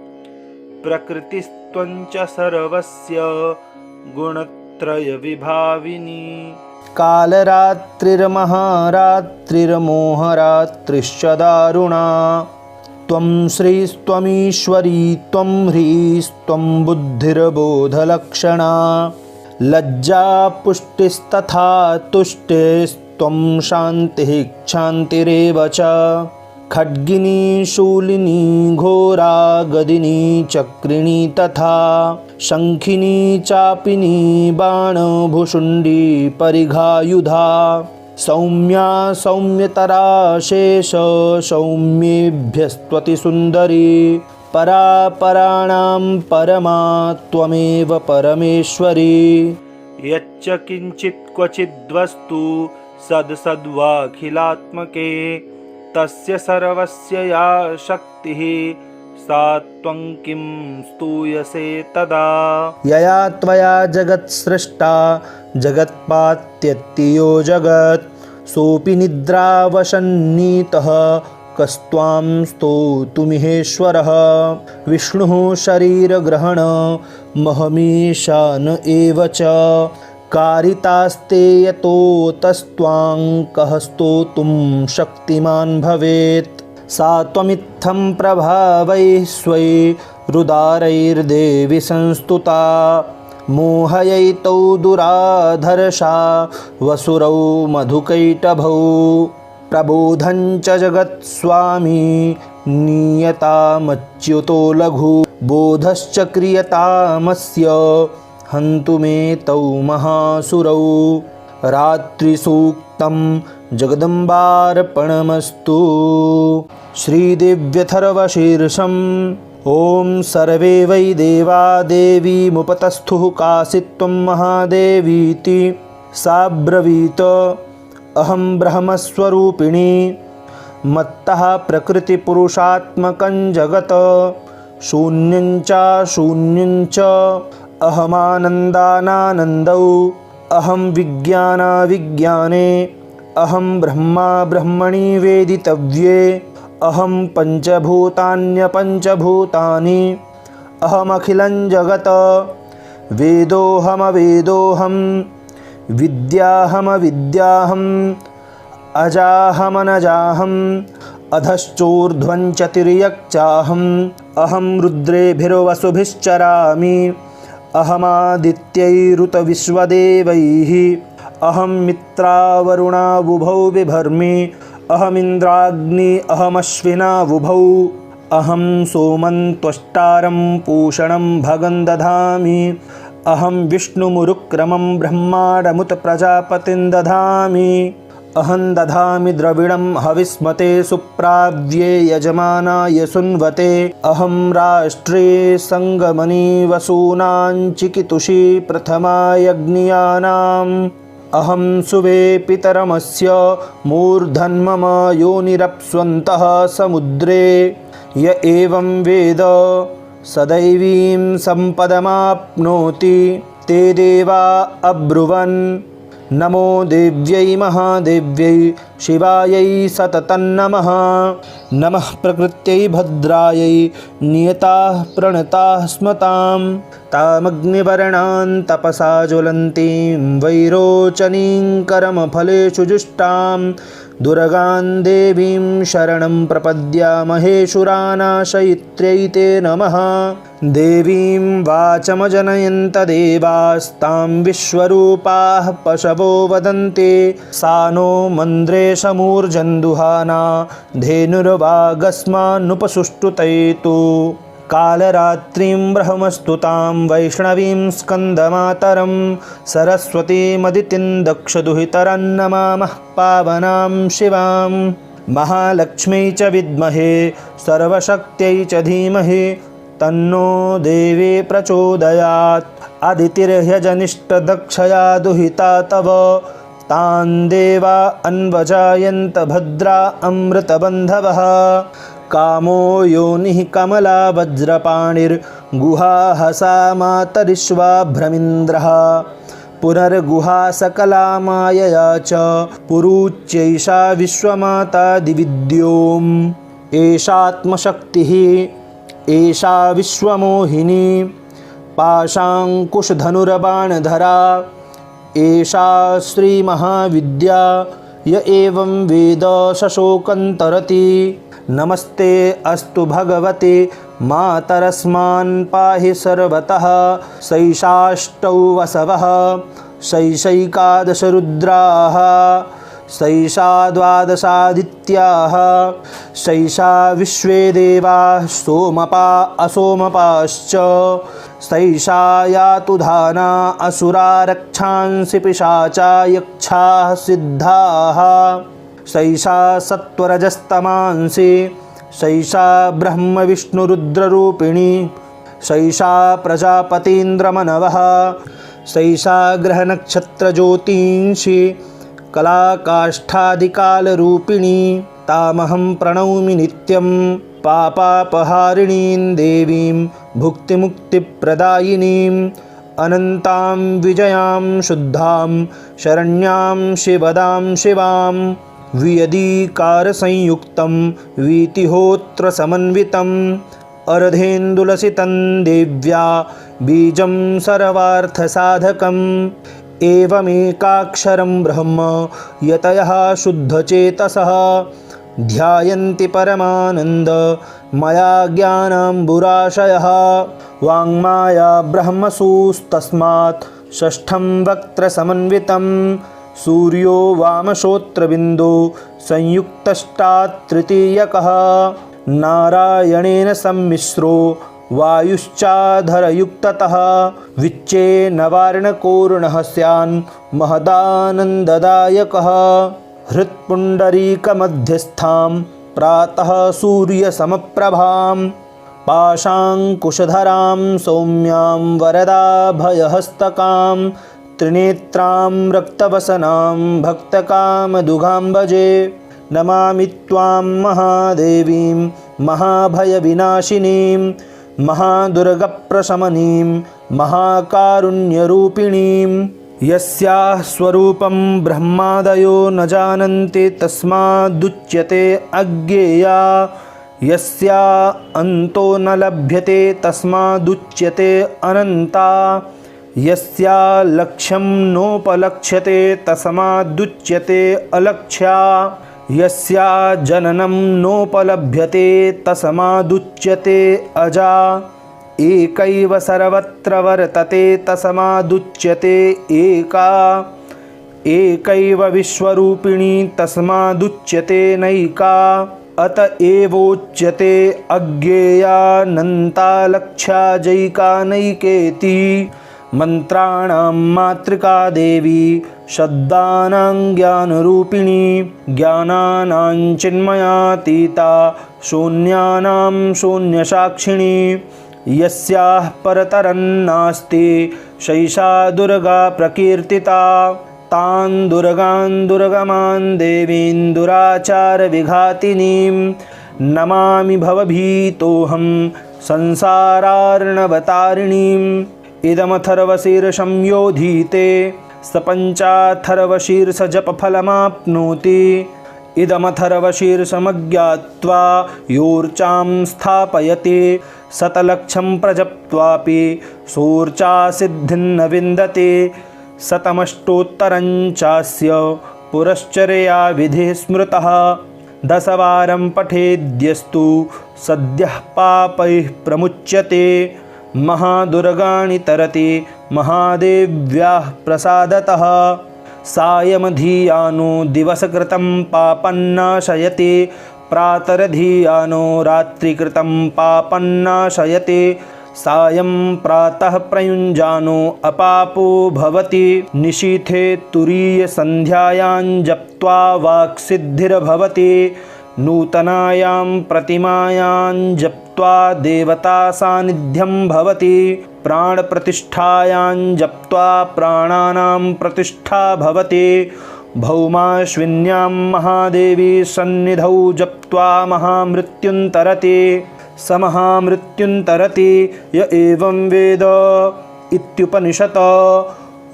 प्रकृतिस्त्वं च सर्वस्य गुणत्रयविभाविनी। कालरात्रिर्महारात्रिर्मोहरात्रिश्च दारुणा। त्वं श्रीस्त्वमीश्वरी त्वं ह्रीस्त्वं बुद्धिर्बोधलक्षणा। लज्जा पुष्टिस्तथा तुष्टिस्त्वं शान्तिः क्षान्तिरेव च। खड्गिनी शूलिनी घोरा गदिनी चक्रिणी तथा। शङ्खिनी चापिनी बाणभुषुण्डी परिघायुधा। सौम्या सौम्यतरा शेष सौम्येभ्यस्त्वतिसुन्दरी। परापराणां परमा त्वमेव परमेश्वरी। यच्च किञ्चित् क्वचिद्वस्तु सद्सद्वाखिलात्मके तस्य सर्वस्य या शक्तिः सा त्वं किं स्तूयसे तदा। यया त्वया जगत्सृष्टा जगत्पात्यत्तियो जगत्। सोऽपि निद्रावशन्नीतः कस्त्वां स्तोतुमिहेश्वरः। विष्णुः शरीरग्रहण महमीशान एव च। कारितास्ते यतोऽतस्त्वां कः स्तोतुं शक्तिमान् भवेत्। सा त्वमित्थं प्रभावैः स्वैरुदारैर्देवि संस्तुता। मोहयैतौ दुराधर्षा वसुरौ मधुकैटभौ। प्रबोधं च जगत्स्वामी नीयतामच्युतो लघु। बोधश्च क्रियतामस्य हन्तुमेतौ महासुरौ। रात्रिसूक्तं जगदम्बार्पणमस्तु। श्रीदेव्यथर्वशीर्षम्। ॐ सर्वे वै देवा देवीमुपतस्थुः कासित्वं महादेवीति। सा ब्रवीत अहं ब्रह्मस्वरूपिणी। मत्तः प्रकृतिपुरुषात्मकं जगत्। शून्यं च अहमानन्दानानन्दौ। अहं विज्ञानाविज्ञाने अहं ब्रह्मा ब्रह्मणि वेदितव्ये, अहं पञ्चभूतान्यपञ्चभूतानि, अहमखिलं जगत् वेदोऽहमवेदोऽहं, विद्याहमविद्याहम्, अजाहमनजाहम्, अधश्चोर्ध्वं च तिर्यक्चाहम्, अहं रुद्रेभिर्वसुभिश्चरामि, अहमादित्यैरुतविश्वदेवैः, अहं मित्रावरुणावुभौ बिभर्मि, अहमिन्द्राग्नि अहमश्विनावुभौ, अहं सोमं त्वष्टारं पूषणं भगं दधामि, अहं विष्णुमुरुक्रमं ब्रह्माण्डमुत प्रजापतिं दधामि, अहं दधामि द्रविणं हविस्मते सुप्राव्ये यजमानाय सुन्वते, अहं राष्ट्रे संगमनि वसूनां चिकितुषी प्रथमायज्ञियानाम्, अहं सुवे पितरमस्य मूर्धन्मम योनिरप्स्वन्तः समुद्रे, य एवं वेद सदैवीं सम्पदमाप्नोति, ते देवा अब्रुवन् नमो देव्यै महादेव्यै शिवायै सततं नमः। नमः प्रकृत्यै भद्रायै नियताः प्रणताः स्मतां, तामग्निवर्णां तपसा ज्वलन्तीं वैरोचनीं कर्मफलेषु जुष्टां, दुर्गां देवीं शरणं प्रपद्यामहे शूरानाशयित्र्यै ते नमः। देवीं वाचमजनयन्त देवास्तां विश्वरूपाः पशवो वदन्ति, सा नो मन्द्रेशमूर्जन्दुहाना धेनुर्वागस्मान्नुपसुष्टुतैतु, कालरात्रिं ब्रह्मस्तुतां वैष्णवीं स्कन्दमातरं, सरस्वतीमदितिं दक्षदुहितरं नमामः पावनां शिवां, महालक्ष्म्यै च विद्महे सर्वशक्त्यै च धीमहि, तन्नो देवी प्रचोदयात्, अदितिर्ह्यजनिष्टदक्षया दुहिता तव, तान् देवा अन्वजायन्त भद्रा अमृतबन्धवः, कामो योनिः कमला वज्रपाणिर्गुहाहसा मातरिश्वाभ्रमिन्द्रः, पुनर्गुहा सकला मायया च पुरुच्यैषा विश्वमाता दिविद्योम्, एषात्मशक्तिः एषा विश्वमोहिनी, पाशाङ्कुशधनुर्बाणधरा, एषा श्रीमहाविद्या, य एवं वेद शशोकं तरति, नमस्ते अस्तु भगवते मातरस्मान् पाहि सर्वतः, सैषाष्टौ वसवः सैषैकादश रुद्राः, सैषा द्वादशादित्याः, सैषा विश्वे देवाः सोमपा असोमपाश्च, सैषा यातु धाना असुरा रक्षांसि पिशाचा यक्षाः सिद्धाः, सैषा सत्वरजस्तमांसि, सैषा ब्रह्मविष्णुरुद्ररूपिणी, सैषा प्रजापतीन्द्रमनवः, सैषा ग्रहनक्षत्रज्योतींषि कलाकाष्ठादिकालरूपिणी, तामहं प्रणौमि नित्यं, पापापहारिणीं देवीं भुक्तिमुक्तिप्रदायिनीं, अनन्तां विजयां शुद्धां शरण्यां शिवदां शिवां, वियदीकारसंयुक्तं वीतिहोत्रसमन्वितम्, अर्धेन्दुलसितं देव्या बीजं सर्वार्थसाधकम्, एवमेकाक्षरं ब्रह्म यतयः शुद्धचेतसः, ध्यायन्ति परमानन्द मया ज्ञानाम्बुराशयः, वाङ्माया ब्रह्मसूस्तस्मात् षष्ठं वक्त्रसमन्वितं, सूर्यो वामश्रोत्रबिन्दो संयुक्तष्टात् तृतीयकः, नारायणेन सम्मिश्रो वायुश्चाधरयुक्ततः, विच्चेन्नवार्णकोर्णः स्यान् महदानन्ददायकः, हृत्पुण्डरीकमध्यस्थां प्रातः सूर्यसमप्रभां, पाशाङ्कुशधरां सौम्यां वरदाभयहस्तकां, त्रिनेत्रां रक्तवसनां भक्तकामदुघाम्बजे, नमामि त्वां महादेवीं महाभयविनाशिनीं, महादुर्गप्रशमनीं महाकारुण्यरूपिणीं, यस्याः स्वरूपं ब्रह्मादयो न जानन्ति तस्मादुच्यते अज्ञेया। यस्या अन्तो न लभ्यते तस्मादुच्यते अनन्ता। यस्या लक्ष्यं नोपलक्ष्यते तस्मादुच्यते अलक्ष्या। यस्या जननं नोपलभ्यते तस्मादुच्यते अजा। एकैव सर्वत्र वर्तते तस्मादुच्यते एका। एकैव विश्वरूपिणी तस्मादुच्यते नैका। अत एवोच्यते अज्ञेयानन्ता लक्ष्या जैका नैकेति। मंत्राणां मातृका देवी शब्दानां ज्ञानरूपिणी। ज्ञानानां चिन्मयातीता शून्यानां शून्यसाक्षिणी। यस्याः परतरन्नास्ति सैषा दुर्गा प्रकीर्तिता। तान् दुर्गान् दुर्गमान् देवीन् दुराचारविघातिनीं नमामि भवभीतोऽहं संसारार्णवतारिणीम्। इदमथर्वशीर्षं योधीते स पञ्चाथर्वशीर्षजपफलमाप्नोति। इदमथर्वशीर्षमज्ञात्वा योर्चां स्थापयति शतलक्षं प्रजप्त्वापि सोर्चासिद्धिं न विन्दति। शतमष्टोत्तरं चास्य पुरश्चर्या विधिः स्मृतः। 10 वारं पठेद्यस्तु सद्यः पापैः प्रमुच्यते। महादुर्गाणि तरति महादेव्याः प्रसादतः। सायमधियानो दिवसकृतं पापन्नाशयति। प्रातरधियानो रात्रिकृतं पापन्नाशयति। सायं प्रातः प्रयुञ्जानो अपापो भवति। निशीथे तुरीयसन्ध्यायां जप्त्वा वाक्सिद्धिर्भवति। नूतनायां प्रतिमायां जप्त्वा देवता सान्निध्यं भवति। प्राणप्रतिष्ठायां जप्त्वा प्राणानां प्रतिष्ठा भवति। भौमाश्विन्यां महादेवी सन्निधौ जप्त्वा महामृत्युं तरति। स महामृत्युन्तरति य एवं वेद इत्युपनिषत्।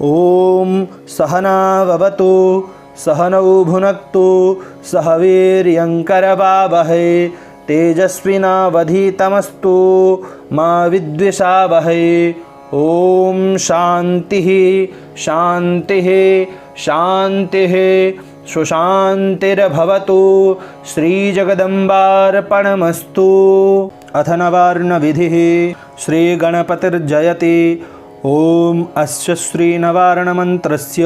ॐ सहनाववतु सहनौ भुनक्तु सह वीर्यङ्करवावहै। तेजस्विनावधीतमस्तु मा विद्विषावहै। ॐ शान्तिः शान्तिः शान्तिः सुशान्तिर्भवतु। श्रीजगदम्बार्पणमस्तु। अथ नवार्णविधिः। श्रीगणपतिर्जयति। ॐ अस्य श्रीनवार्णमन्त्रस्य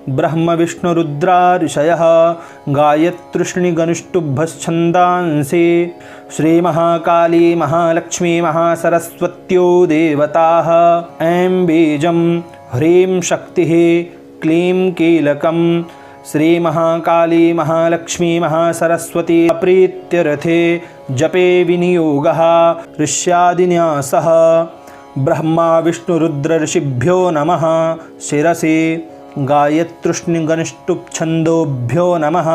ब्रह्मविष्णुरुद्रा ऋषयः गायत्र्युष्णिगनुष्टुभ्यश्छन्दांसि। श्रीमहाकाली महालक्ष्मी महासरस्वत्यो देवताः। ऐं बीजं ह्रीं शक्तिः क्लीं कीलकम्। श्रीमहाकाली महालक्ष्मी महासरस्वती प्रीत्यर्थे जपे विनियोगः ऋष्यादिन्यासः। ब्रह्मा विष्णुरुद्र ऋषिभ्यो नमः। शिरसि गायत्र्युष्णिगनुष्टुप्छन्दोभ्यो नमः।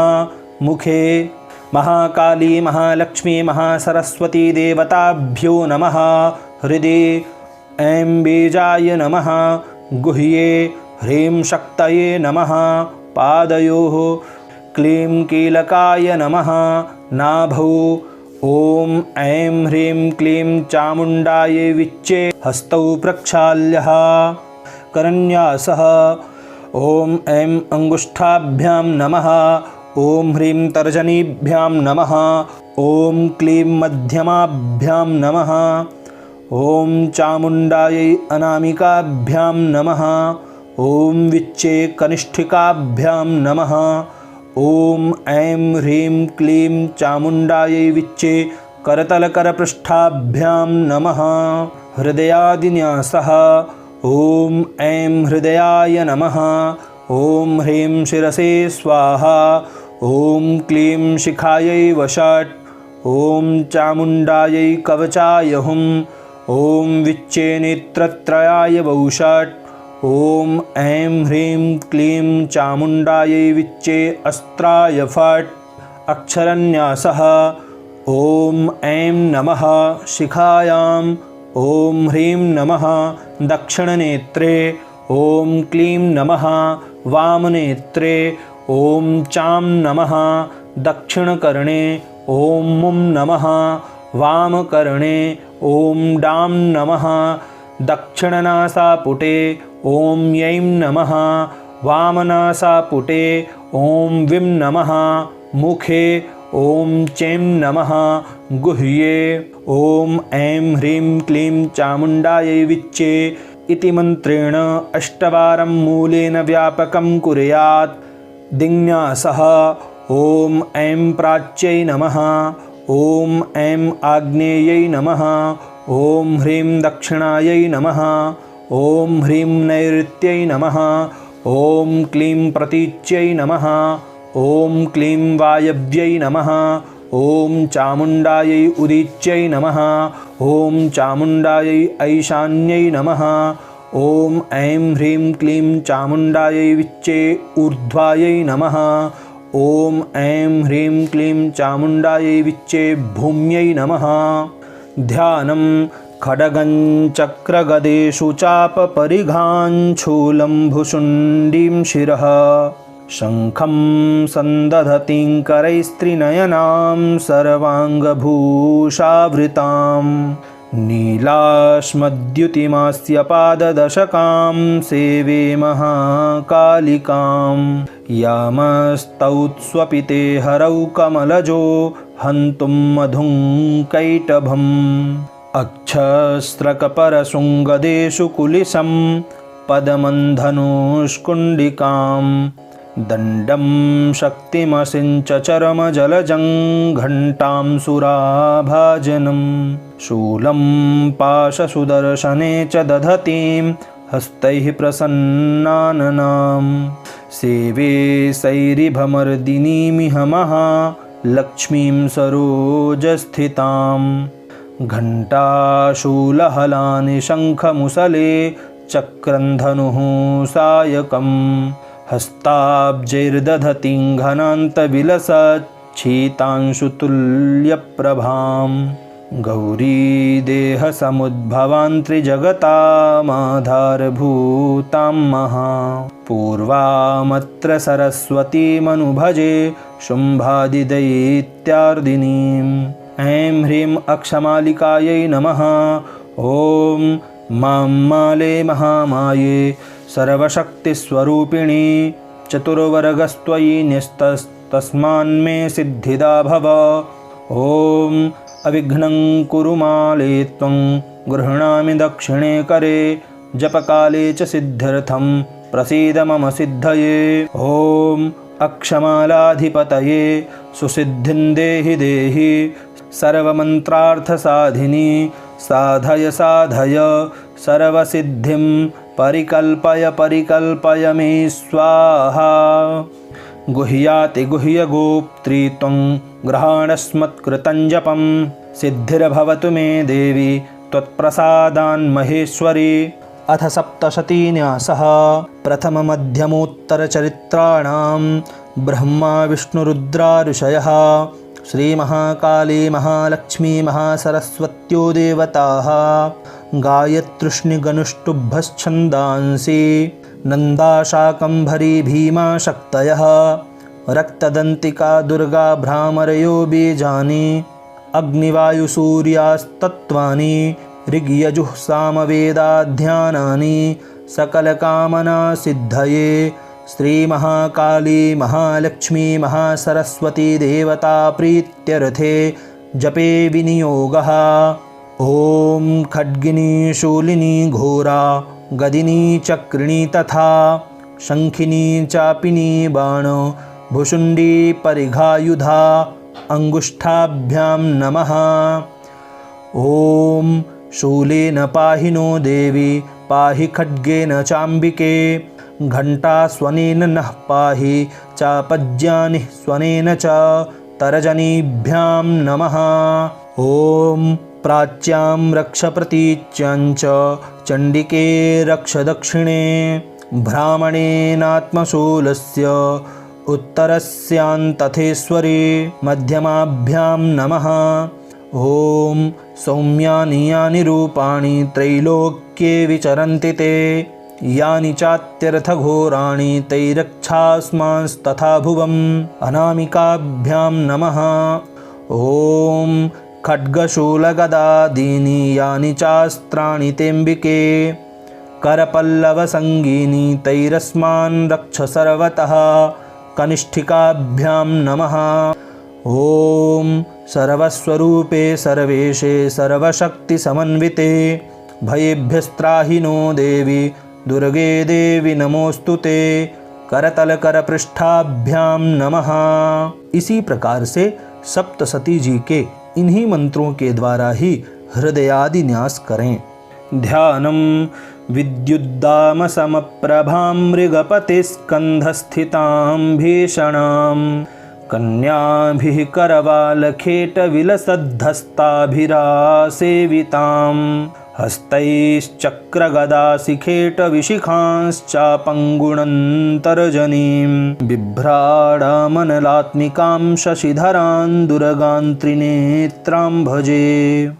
मुखे महाकाली महालक्ष्मी महासरस्वती देवताभ्यो नमः। हृदि ऐं बीजाय नमः। गुह्ये ह्रीं शक्तये नमः। पादयोः क्लीं कीलकाय नमः। नाभौ ॐ ऐं ह्रीं क्लीं चामुण्डायै विच्चे। हस्तौ प्रक्षाल्यः करन्यासः। ॐ ऐं अङ्गुष्ठाभ्यां नमः। ॐ ह्रीं तर्जनीभ्यां नमः। ॐ क्लीं मध्यमाभ्यां नमः। ॐ चामुण्डायै अनामिकाभ्यां नमः। ॐ विच्चे कनिष्ठिकाभ्यां नमः। ॐ ऐं ह्रीं क्लीं चामुण्डायै विच्चे करतलकरपृष्ठाभ्यां नमः। हृदयादिन्यासः। ॐ ऐं हृदयाय नमः। ॐ ह्रीं शिरसे स्वाहा। ॐ क्लीं शिखायै वषट्। ॐ चामुण्डायै कवचाय हुं। ॐ विच्चे नेत्रत्रयाय वौषट्। ॐ ऐं ह्रीं क्लीं चामुण्डायै विच्चे अस्त्राय फट्। अक्षरन्यासः। ॐ ऐं नमः शिखायां। ॐ ह्रीं नमः दक्षिणनेत्रे। ॐ क्लीं नमः वामनेत्रे, ॐ चां नमः दक्षिणकर्णे, ॐ मुं नमः वामकर्णे, ॐ डां नमः दक्षिणनासापुटे, ॐ यैं नमः वामनासापुटे, ॐ विं नमः मुखे, ॐ चैं नमः गुह्ये, ॐ ऐं ह्रीं क्लीं चामुण्डायै विच्चे इति मन्त्रेण 8 वारं मूलेन व्यापकं कुर्यात्। दिङ्न्यासः ॐ ऐं प्राच्यै नमः, ॐ ऐं आग्नेयै नमः, ॐ ह्रीं दक्षिणायै नमः, ॐ ह्रीं नैऋत्यै नमः, ॐ क्लीं प्रतीच्यै नमः, ॐ क्लीं वायव्यै नमः, ॐ चामुण्डायै उदीच्यै नमः, ॐ चामुण्डायै ऐशान्यै नमः, ॐ ऐं ह्रीं क्लीं चामुण्डायै विच्चे ऊर्ध्वायै नमः, ॐ ऐं ह्रीं क्लीं चामुण्डायै विच्चे भूम्यै नमः। ध्यानं खड्गं चक्रगदेषु चापपरिघां शूलं भुशुण्डीं शिरः, शङ्खं सन्दधतीं करैस्त्रिनयनां सर्वाङ्गभूषावृतां, नीलाश्मद्युतिमास्य पाददशकां सेवे महाकालिकां, यामस्तौत्स्वपिते हरौ कमलजो हन्तुं मधुङ्कैटभम्, अक्षस्रकपरशृङ्गदेषु कुलिशं पदमन्धनुष्कुण्डिकां, दण्डं शक्तिमसिञ्च चरमजलजं घण्टां सुराभाजनं, शूलं पाशसुदर्शने च दधतीं हस्तैः प्रसन्नाननां, सेवे सैरिभमर्दिनीमिह महालक्ष्मीं सरोजस्थितां, घण्टाशूलहलानि शङ्खमुसले चक्रन्धनुः सायकं, हस्ताब्जैर्दधतीं घनान्तविलसच्छीतांशुतुल्यप्रभां, गौरीदेहसमुद्भवां त्रिजगतामाधारभूतां महा, पूर्वामत्र सरस्वतीमनुभजे शुम्भादिदैत्यार्दिनीम्। ऐं ह्रीं अक्षमालिकायै नमः। ॐ मां माले महामाये सर्वशक्तिस्वरूपिणी चतुर्वर्गस्त्वयि न्यस्तस्तस्मान्मे सिद्धिदा भव। ॐ अविघ्नं कुरु माले त्वं गृह्णामि दक्षिणे करे जपकाले च सिद्ध्यर्थं प्रसीद मम सिद्धये। ॐ अक्षमालाधिपतये सुसिद्धिं देहि देहि सर्वमन्त्रार्थसाधिनी साधय साधय सर्वसिद्धिं परिकल्पय परिकल्पय मे स्वाहा। गुह्याति गुह्यगोप्त्री त्वं गृहाणस्मत्कृतं जपं सिद्धिर्भवतु मे देवी त्वत्प्रसादान्महेश्वरी। अथ सप्तशतीन्यासः। प्रथममध्यमोत्तरचरित्राणां ब्रह्मा विष्णुरुद्रा ऋषयः श्रीमहाकाली महालक्ष्मी महासरस्वत्यो देवताः गायत्र्युष्णिगनुष्टुभ्यश्छन्दांसि नन्दाशाकम्भरी भीमा शक्तयः रक्तदन्तिका दुर्गा भ्रामरयो बीजानि अग्निवायुसूर्यास्तत्त्वानि ऋग्यजुः सामवेदाध्यानानि सकलकामना सिद्धये। श्रीमहाकाली महालक्ष्मी महासरस्वती देवता प्रीत्यर्थे जपे विनियोगः। ॐ खड्गिनी शूलिनी घोरा गदिनी चक्रिणी तथा शङ्खिनी चापिनी बाण भुशुण्डी परिघायुधा अङ्गुष्ठाभ्यां नमः। ॐ शूलेन पाहि नो देवी पाहि खड्गेन चाम्बिके घण्टास्वनेन नः पाहि चापज्यानि स्वनेन च तरजनीभ्यां नमः। ॐ प्राच्यां रक्ष प्रतीच्यां च चण्डिके रक्ष दक्षिणे ब्राह्मणेनात्मशूलस्य उत्तरस्यान्तथेश्वरी मध्यमाभ्यां नमः। ॐ सौम्यानि यानि रूपाणि त्रैलोक्ये विचरन्ति ते यानि चात्यर्थघोराणि तैरक्षास्मांस्तथा भुवम् अनामिकाभ्यां नमः। ॐ खड्गशूलगदादीनि यानि चास्त्राणि तेऽम्बिके करपल्लवसङ्गीनि तैरस्मान् रक्ष सर्वतः कनिष्ठिकाभ्यां नमः। ॐ सर्वस्वरूपे सर्वेशे सर्वशक्तिसमन्विते भयेभ्यस्त्राहि नो देवी दुर्गे देवी नमोस्तु ते करतलकरपृष्ठाभ्यां नमः। इसी प्रकार से सप्तसती जी के इन्हीं मंत्रों के द्वारा ही हृदयादि न्यास करें। ध्यानम विद्युद्दामसमप्रभां मृगपतिस्कन्धस्थितां भीषणां कन्याभिः करवालखेटविलसद्धस्ताभिरासेवितां हस्तैश्चक्रगदाशिखेटविशिखांश्चापङ्गुणन्तर्जनीं बिभ्राडामनलात्मिकां शशिधरां दुर्गां त्रिनेत्रां भजे।